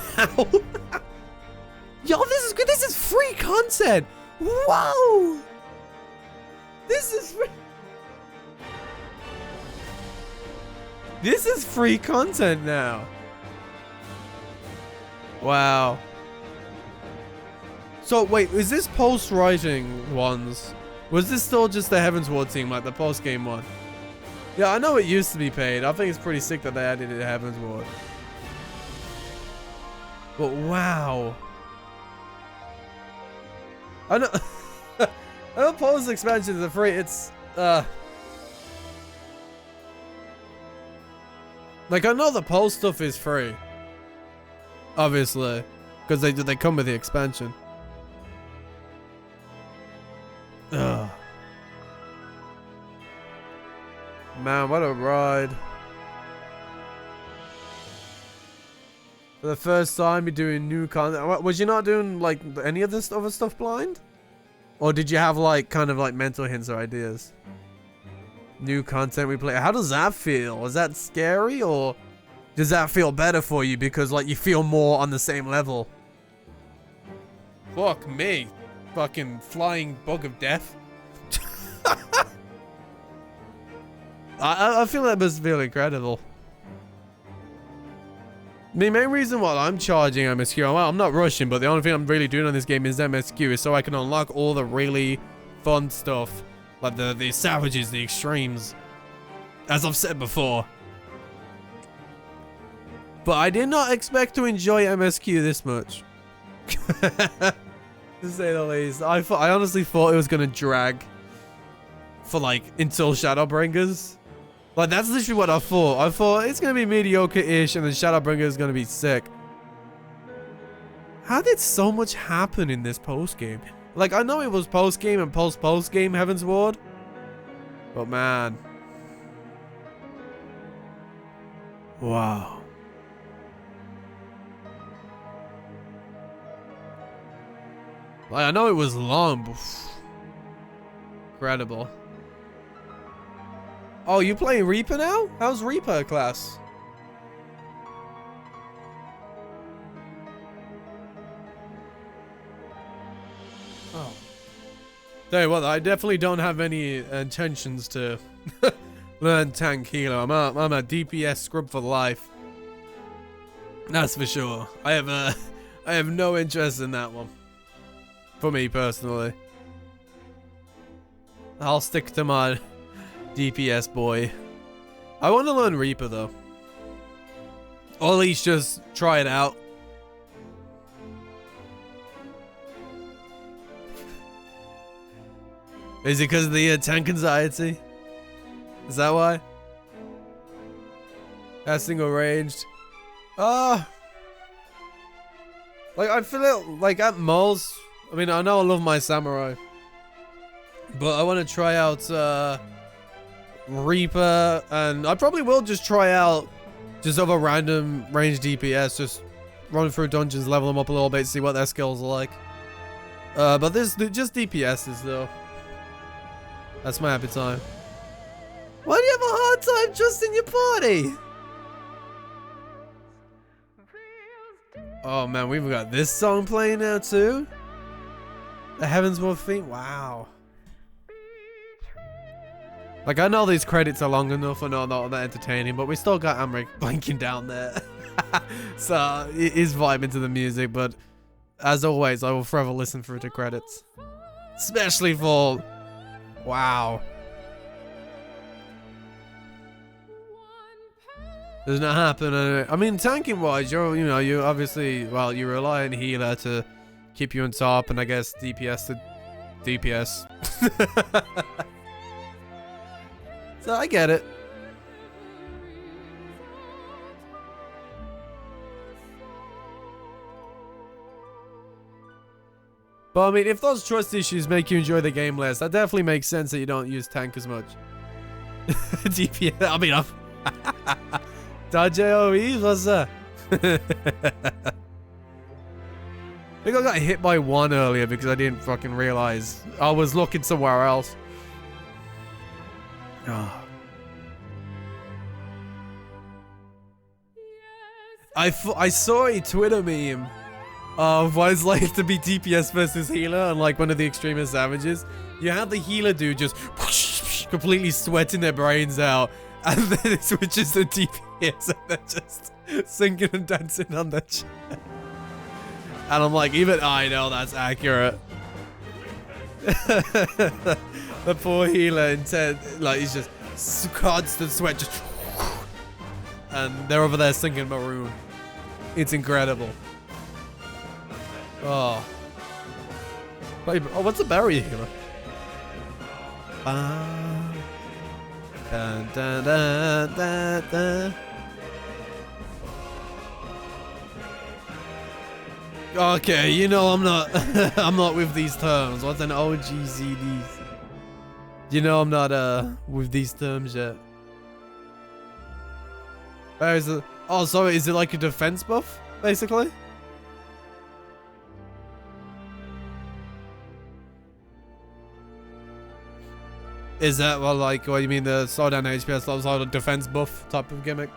Speaker 1: Yo, this is good. This is free content. Whoa! This is free. This is free content now. Wow. So wait, is this post-writing ones? Was this still just the Heavensward team, like the post-game one? Yeah, I know it used to be paid. I think it's pretty sick that they added it to Heavensward. But wow. I know. I know post expansions are free. It's like, I know the post stuff is free, obviously, because they come with the expansion. Ugh. Man, what a ride! For the first time, you're doing new content. Was you not doing like any of this other stuff blind, or did you have like kind of like mental hints or ideas? New content we play. How does that feel? Is that scary, or does that feel better for you because like you feel more on the same level? Fuck me. Fucking flying bug of death. I feel that must feel incredible. The main reason why I'm charging MSQ, well, I'm not rushing, but the only thing I'm really doing on this game is MSQ, is so I can unlock all the really fun stuff. Like the savages, the extremes. As I've said before. But I did not expect to enjoy MSQ this much. To say the least. I honestly thought it was going to drag for like until Shadowbringers. Like that's literally what I thought. I thought it's going to be mediocre-ish and then Shadowbringer is going to be sick. How did so much happen in this post-game? Like I know it was post-game and post-game Heavensward. But man. Wow. Like, I know it was long, but incredible. Oh, you playing Reaper now? How's Reaper class? Oh. Tell you what, I definitely don't have any intentions to learn tank healer. I'm a DPS scrub for life. That's for sure. I have no interest in that one. For me personally. I'll stick to my DPS boy. I want to learn Reaper though. Or at least just try it out. Is it because of the tank anxiety? Is that why? Casting or ranged? Like I feel it like at most. I mean, I know I love my samurai, but I want to try out Reaper, and I probably will just try out just other random range DPS, just run through dungeons, level them up a little bit, see what their skills are like. But this just DPSs though. That's my happy time. Why do you have a hard time just in your party? Oh man, we've got this song playing now too. The Heavensward theme. Wow. Like I know these credits are long enough and not that entertaining, but we still got Amric blinking down there. So it is vibing to the music, but as always, I will forever listen through the credits. Especially for wow. Does not happen. I mean, tanking wise, you obviously, well, you rely on healer to keep you on top, and I guess DPS to DPS. So I get it. But I mean, if those trust issues make you enjoy the game less, that definitely makes sense that you don't use tank as much. DPS, I mean, Dodge AoEs, what's that? I think I got hit by one earlier because I didn't fucking realize. I was looking somewhere else. Oh. I saw a Twitter meme of what it's like to be DPS versus healer on like one of the extremist savages. You have the healer dude just completely sweating their brains out, and then it switches to DPS and they're just singing and dancing on their chair. And I'm like, even I know that's accurate. The poor healer instead, like he's just constant sweat, just, and they're over there singing Maroon. It's incredible. Oh. Oh, what's a barrier healer? Dun, dun, dun, dun, dun. Okay, you know I'm not I'm not with these terms. What's an OGZD? You know I'm not with these terms yet. Where is it? Oh, so is it like a defense buff, basically? Is that well, like what you mean, the slow down HPS levels are a defense buff type of gimmick?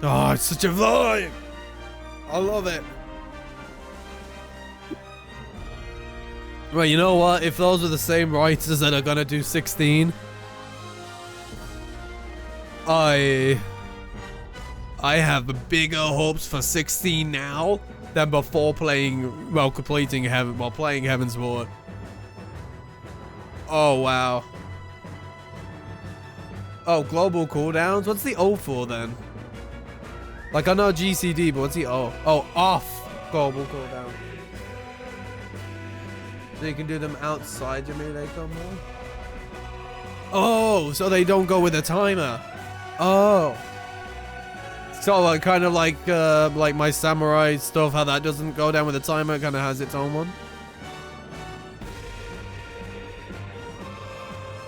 Speaker 1: Oh, it's such a vibe. I love it. Well, you know what? If those are the same writers that are gonna do 16, I have bigger hopes for 16 now than before playing, well, completing playing Heavensward. Oh, wow. Oh, global cooldowns? What's the O for then? Like, I know GCD, but what's the O? Oh, off global cooldown. So you can do them outside your melee combo? Oh, so they don't go with a timer. Oh. So like, kind of like my samurai stuff, how that doesn't go down with a timer, it kind of has its own one.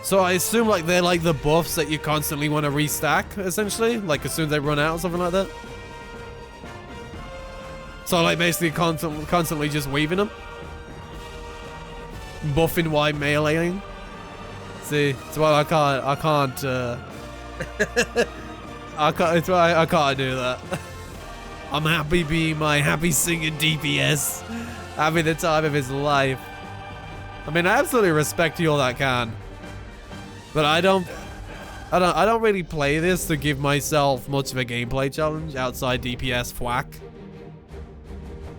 Speaker 1: So I assume like they're like the buffs that you constantly want to restack, essentially, like as soon as they run out or something like that. So like basically constantly just weaving them. Buffing while meleeing. See, it's why I can't it's why I can't do that. I'm happy being my happy singing DPS, having the time of his life. I mean, I absolutely respect you all that can, but I don't really play this to give myself much of a gameplay challenge outside DPS thwack.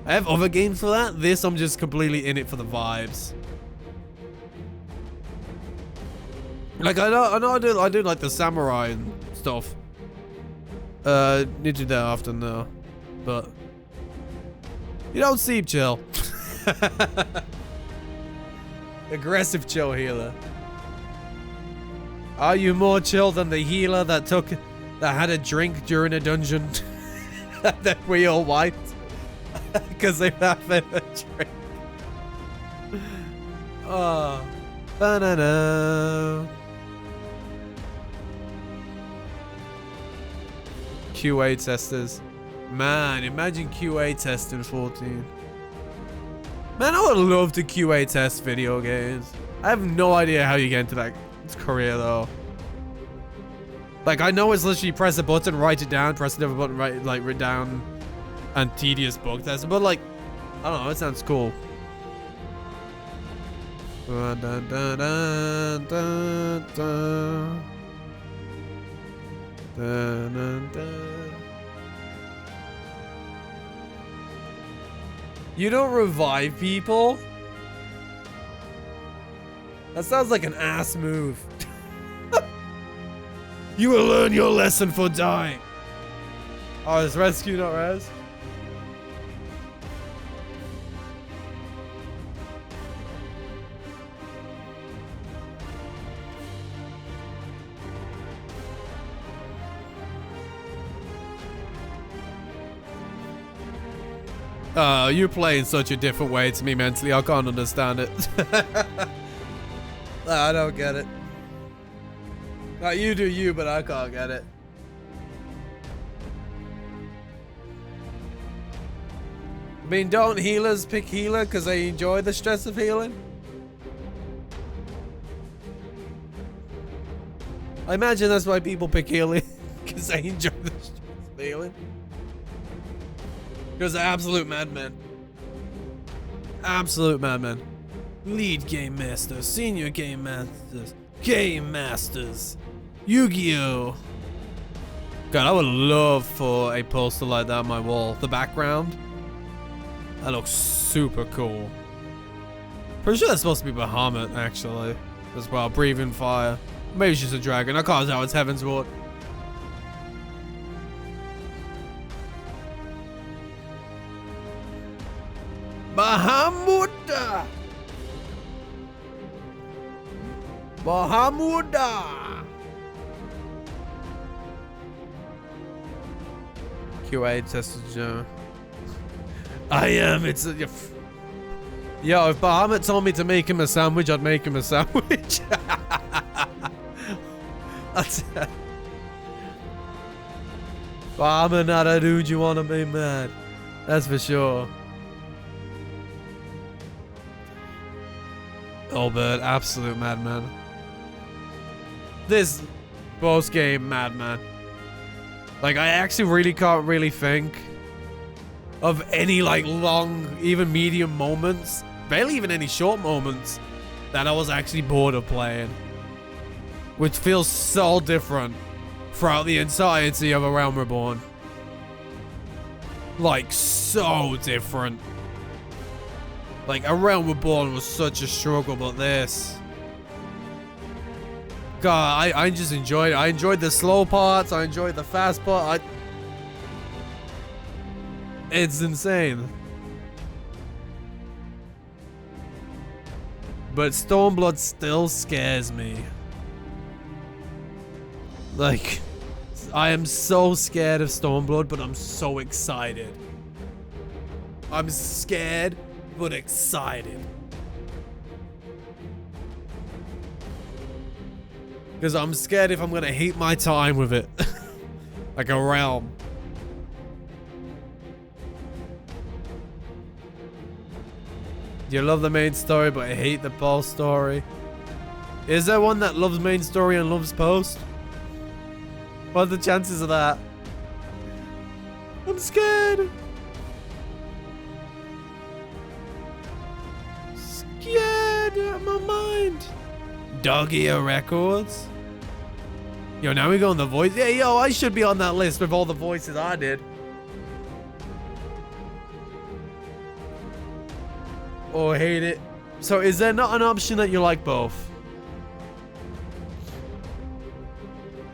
Speaker 1: I have other games for that. This, I'm just completely in it for the vibes. Like I do like the samurai and stuff. Need to do that often though, but you don't seem chill. Aggressive chill healer. Are you more chill than the healer that had a drink during a dungeon that we all wiped because they were having a drink? Oh, banana. QA testers. Man, imagine QA testing 14. Man, I would love to QA test video games. I have no idea how you get into that career though. Like, I know it's literally press a button, write it down, press another button, write down, and tedious bug test. But like, I don't know, it sounds cool. Dun, dun, dun, dun, dun, dun. Dun, dun, dun. You don't revive people? That sounds like an ass move. You will learn your lesson for dying. Oh, is rescue not res? You play in such a different way to me mentally, I can't understand it. I don't get it. Like, you do you, but I can't get it. I mean, don't healers pick healer because they enjoy the stress of healing? I imagine that's why people pick healing, because they enjoy the stress of healing. Because they're absolute madmen. Absolute madmen. Lead game masters, senior game masters, game masters, Yu-Gi-Oh! God, I would love for a poster like that on my wall. The background, that looks super cool. Pretty sure that's supposed to be Bahamut, actually, as well. Breathing fire. Maybe it's just a dragon. I can't tell. It's Heavensward. Bahamuda! Bahamuda! QA tested. I am. It's a. Yo, if Bahamut told me to make him a sandwich, I'd make him a sandwich. Bahamut, not a dude you want to be mad. That's for sure. Oh, but absolute madman. This boss game madman. Like, I actually really can't really think of any, like, long, even medium moments, barely even any short moments, that I was actually bored of playing. Which feels so different throughout the entirety of A Realm Reborn. Like, so different. Like, A Realm Reborn was such a struggle, but this... God, I just enjoyed it. I enjoyed the slow parts. I enjoyed the fast part. It's insane. But Stormblood still scares me. Like, I am so scared of Stormblood, but I'm so excited. I'm scared, but excited. Because I'm scared if I'm going to hate my time with it. Like a realm. You love the main story, but I hate the post story. Is there one that loves main story and loves post? What are the chances of that? I'm scared. Scared out of my mind. Dog Ear Records. Yo, now we go on the voice. Yeah, yo, I should be on that list with all the voices I did. Or hate it. So is there not an option that you like both?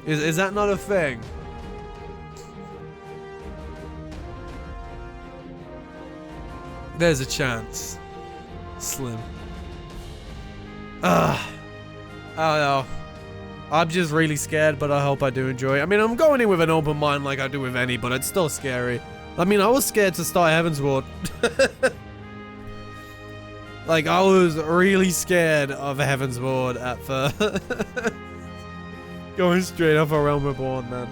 Speaker 1: Is that not a thing? There's a chance. Slim. I don't know. I'm just really scared, but I hope I do enjoy it. I mean, I'm going in with an open mind like I do with any, but it's still scary. I mean, I was scared to start Heavensward. Like, I was really scared of Heavensward at first. Going straight off A Realm Reborn, man.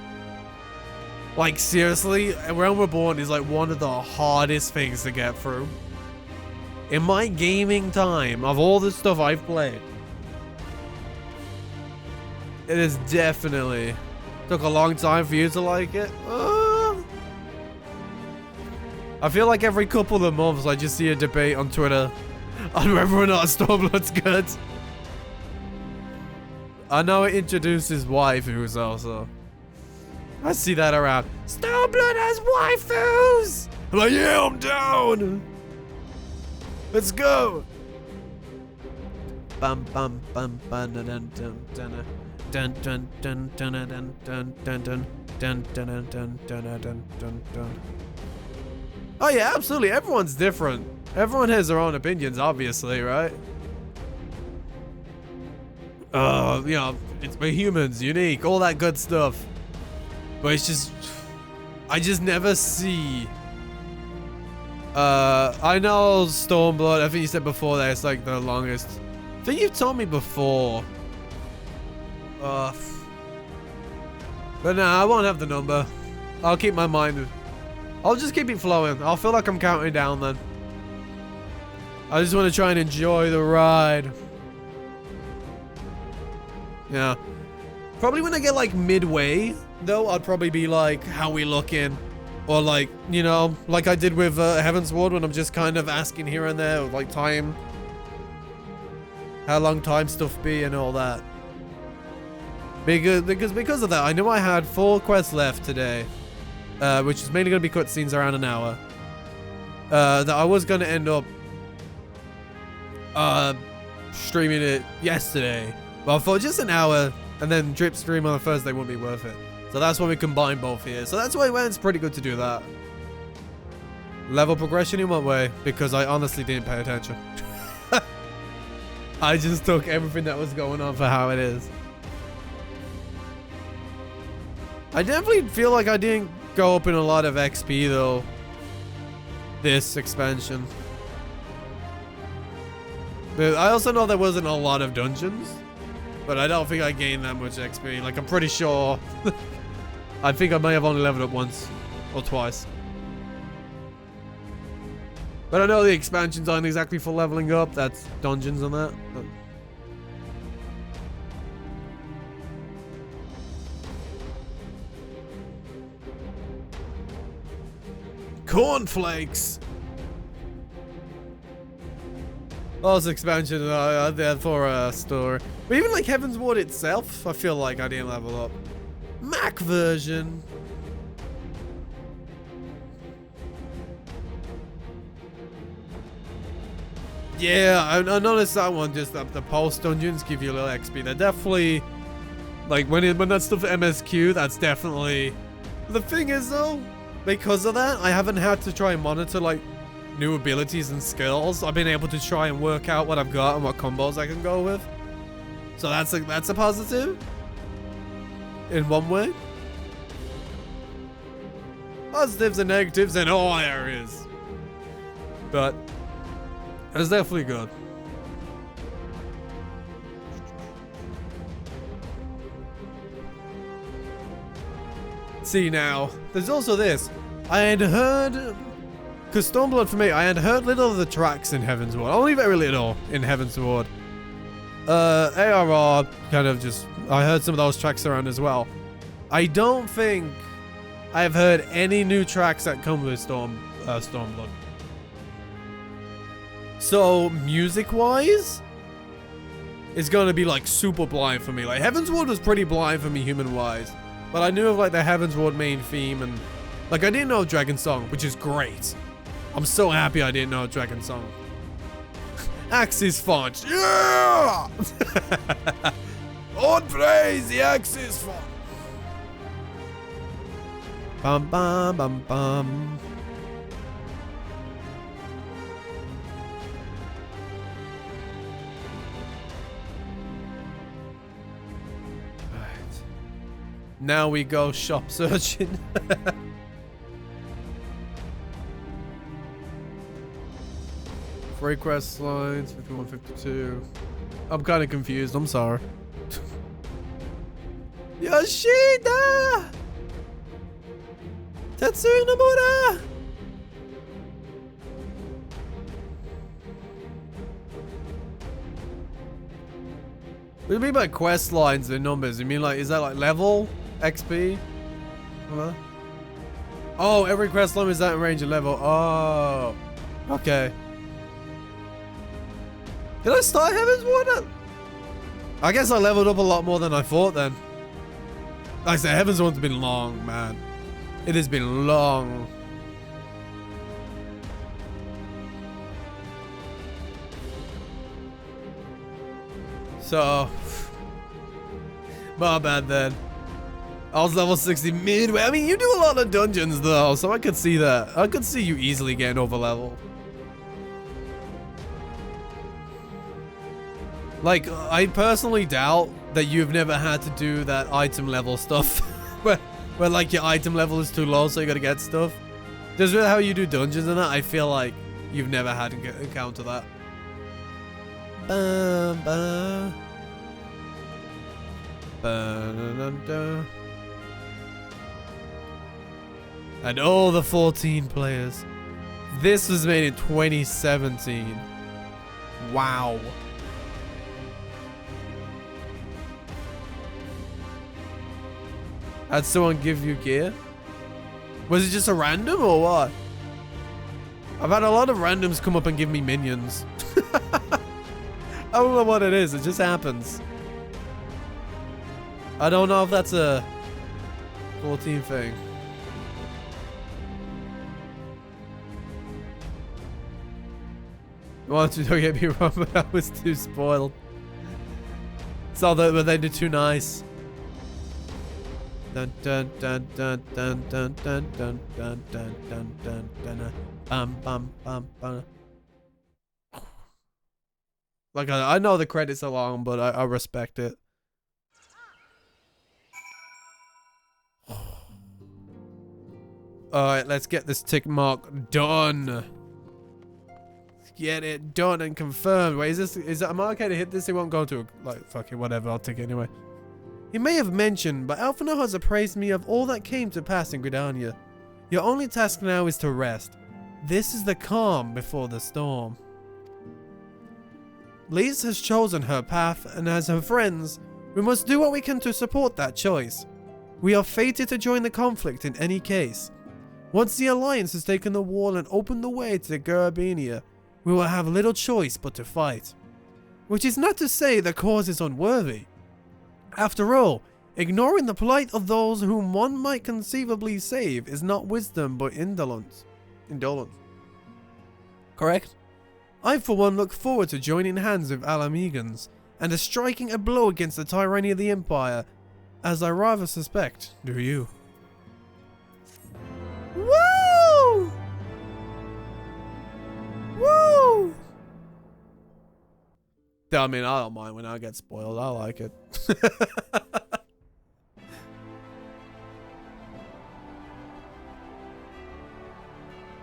Speaker 1: Like, seriously, A Realm Reborn is like one of the hardest things to get through. In my gaming time, of all the stuff I've played, it is definitely took a long time for you to like it. I feel like every couple of months I just see a debate on Twitter on whether or not Stormblood's good. I know it introduces waifus also. I see that around. Stormblood has waifus! I'm like, yeah, I'm down! Let's go! Bum bum bum bum dun dun dun dun dun dun dun dun dun dun dun dun dun dun dun dun dun dun. Oh yeah, absolutely. Everyone's different. Everyone has their own opinions, obviously, right? You know, it's for humans, unique, all that good stuff. But it's just, I just never see. I know Stormblood, I think you said before that it's like the longest. I think you've told me before. But nah, I won't have the number. I'll keep my mind. I'll just keep it flowing. I'll feel like I'm counting down then. I just want to try and enjoy the ride. Yeah. Probably when I get like midway, though, I'd probably be like, how we looking? Or like, you know, like I did with Heavensward when I'm just kind of asking here and there, like time. How long time stuff be and all that. Because of that, I know I had 4 quests left today. Which is mainly going to be cutscenes around an hour. That I was going to end up streaming it yesterday. But I thought just an hour and then drip stream on a Thursday wouldn't be worth it. So that's why we combine both here. So that's why it's pretty good to do that. Level progression in what way? Because I honestly didn't pay attention. I just took everything that was going on for how it is. I definitely feel like I didn't go up in a lot of XP though. This expansion. But I also know there wasn't a lot of dungeons. But I don't think I gained that much XP. Like, I'm pretty sure. I think I may have only leveled up once or twice. But I know the expansions aren't exactly for leveling up. That's dungeons and that. But Cornflakes! Lost expansion there for a store. But even like Heavensward itself, I feel like I didn't level up. Mac version. Yeah, I noticed that one. Just the pulse dungeons give you a little XP. They're definitely like when that stuff MSQ. That's definitely. The thing is though, because of that, I haven't had to try and monitor like new abilities and skills. I've been able to try and work out what I've got and what combos I can go with. So that's a positive. In one way. Positives and negatives in all areas. But it's definitely good. See now, there's also this. I had heard, because Stormblood for me, I had heard little of the tracks in Heavensward. Only very little in Heavensward. ARR kind of just, I heard some of those tracks around as well. I don't think I've heard any new tracks that come with Stormblood. So music-wise, it's gonna be like super blind for me. Like Heavensward was pretty blind for me human-wise, but I knew of like the Heavensward main theme and like I didn't know Dragon Song, which is great. I'm so happy I didn't know Dragon Song. Axis font, yeah! On praise the Axis font. Bum bum bum bum. Now we go shop searching. Free quest lines, 51, 52. I'm kind of confused, I'm sorry. Yoshida! Tetsuya Nomura! What do you mean by quest lines and numbers? You mean like, is that like level? XP? Huh? Oh, every quest line is that in range of level. Oh. Okay. Did I start Heavensward? I guess I leveled up a lot more than I thought then. Like I said, Heavensward's been long, man. It has been long. So, my bad then. I was level 60 midway. I mean, you do a lot of dungeons though, so I could see that. I could see you easily getting over level. Like, I personally doubt that you've never had to do that item level stuff. where like your item level is too low, so you gotta get stuff. Just with how you do dungeons and that, I feel like you've never had to encounter that. And all the 14 players. This was made in 2017. Wow. Had someone give you gear? Was it just a random or what? I've had a lot of randoms come up and give me minions. I don't know what it is. It just happens. I don't know if that's a 14 thing. Well, don't get me wrong, but I was too spoiled. So but they did too nice. Dun dun dun dun dun dun dun dun dun dun dun dun dun bum bum bum bum. Like I know the credits are long, but I respect it. Alright, let's get this tick mark done. Let's get it done and confirmed. Wait, am I okay to hit this? It won't go to like fucking whatever, I'll take it anyway. He may have mentioned, but Alphinaud has appraised me of all that came to pass in Gridania. Your only task now is to rest. This is the calm before the storm. Lise has chosen her path, and as her friends, we must do what we can to support that choice. We are fated to join the conflict in any case. Once the Alliance has taken the wall and opened the way to Garabania, we will have little choice but to fight. Which is not to say the cause is unworthy. After all, ignoring the plight of those whom one might conceivably save is not wisdom but indolence. Correct? I for one look forward to joining hands with Alamegans and to striking a blow against the tyranny of the Empire, as I rather suspect do you. Woo! Woo! I mean, I don't mind when I get spoiled. I like it.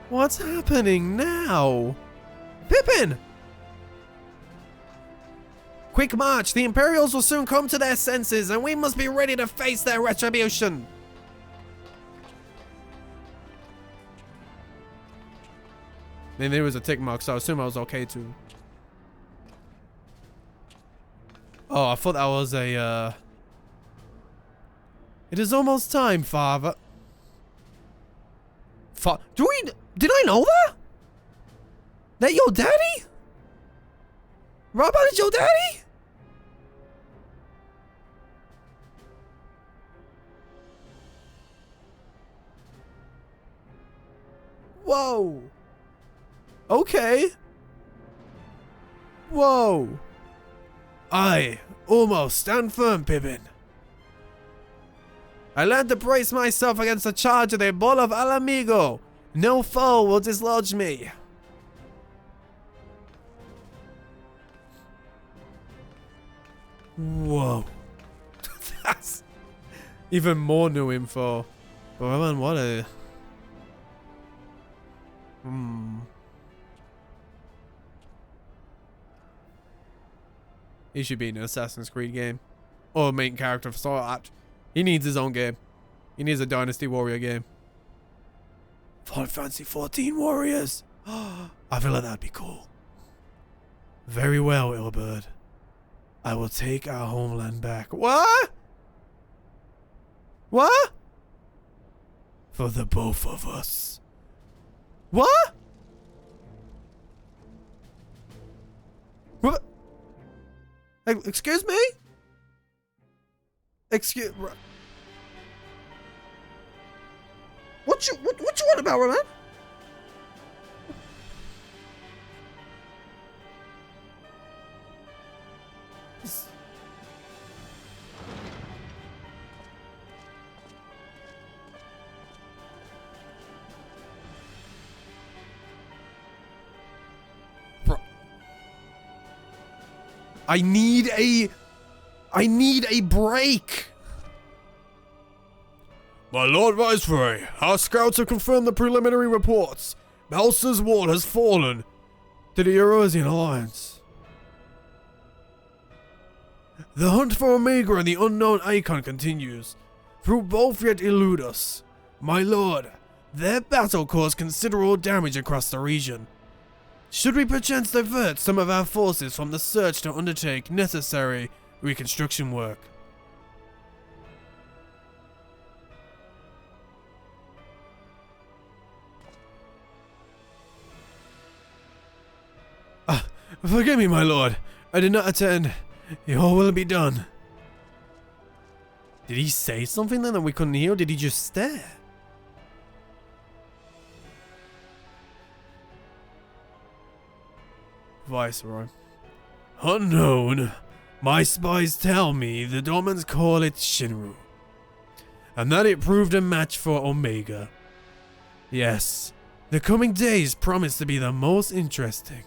Speaker 1: What's happening now? Pippin! Quick march! The Imperials will soon come to their senses, and we must be ready to face their retribution! I mean, there was a tick mark, so I assume I was okay too. Oh, I thought that was a, It is almost time, Father. Did I know that? That your daddy? Robert is your daddy? Whoa. Okay. Whoa. I almost stand firm, Pippin. I learned to brace myself against the charge of the Bull of Alamigo. No foe will dislodge me. Whoa. That's even more new info. But man, what a... He should be in an Assassin's Creed game. Or a main character for Sword Art. He needs his own game. He needs a Dynasty Warrior game. Final Fantasy 14 Warriors. I feel like that'd be cool. Very well, Ilberd. I will take our homeland back. What? What? For the both of us. What? What? Excuse me? Excuse... What you want about her, man? I need a break. My Lord Viceroy, our scouts have confirmed the preliminary reports. Balsa's wall has fallen to the Eurasian Alliance. The hunt for Omega and the unknown icon continues. Through both yet elude us. My lord, their battle caused considerable damage across the region. Should we perchance divert some of our forces from the search to undertake necessary reconstruction work? Forgive me, my lord. I did not attend. Your will be done. Did he say something then that we couldn't hear, or did he just stare? Viceroy. Unknown. My spies tell me the Dormans call it Shinru. And that it proved a match for Omega. Yes, the coming days promise to be the most interesting.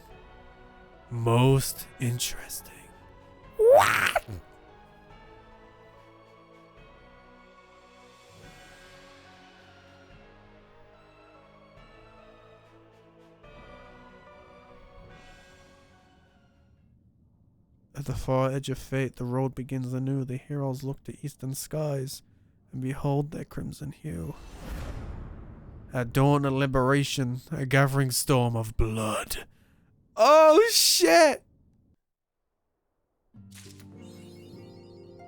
Speaker 1: Most interesting. What? At the far edge of fate, the road begins anew. The heroes look to eastern skies, and behold their crimson hue. At dawn of liberation, a gathering storm of blood. Oh shit!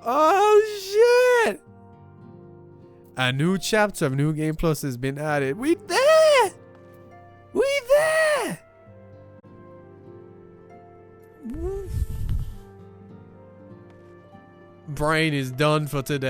Speaker 1: Oh shit! A new chapter of New Game Plus has been added. We there! We there! Brain is done for today.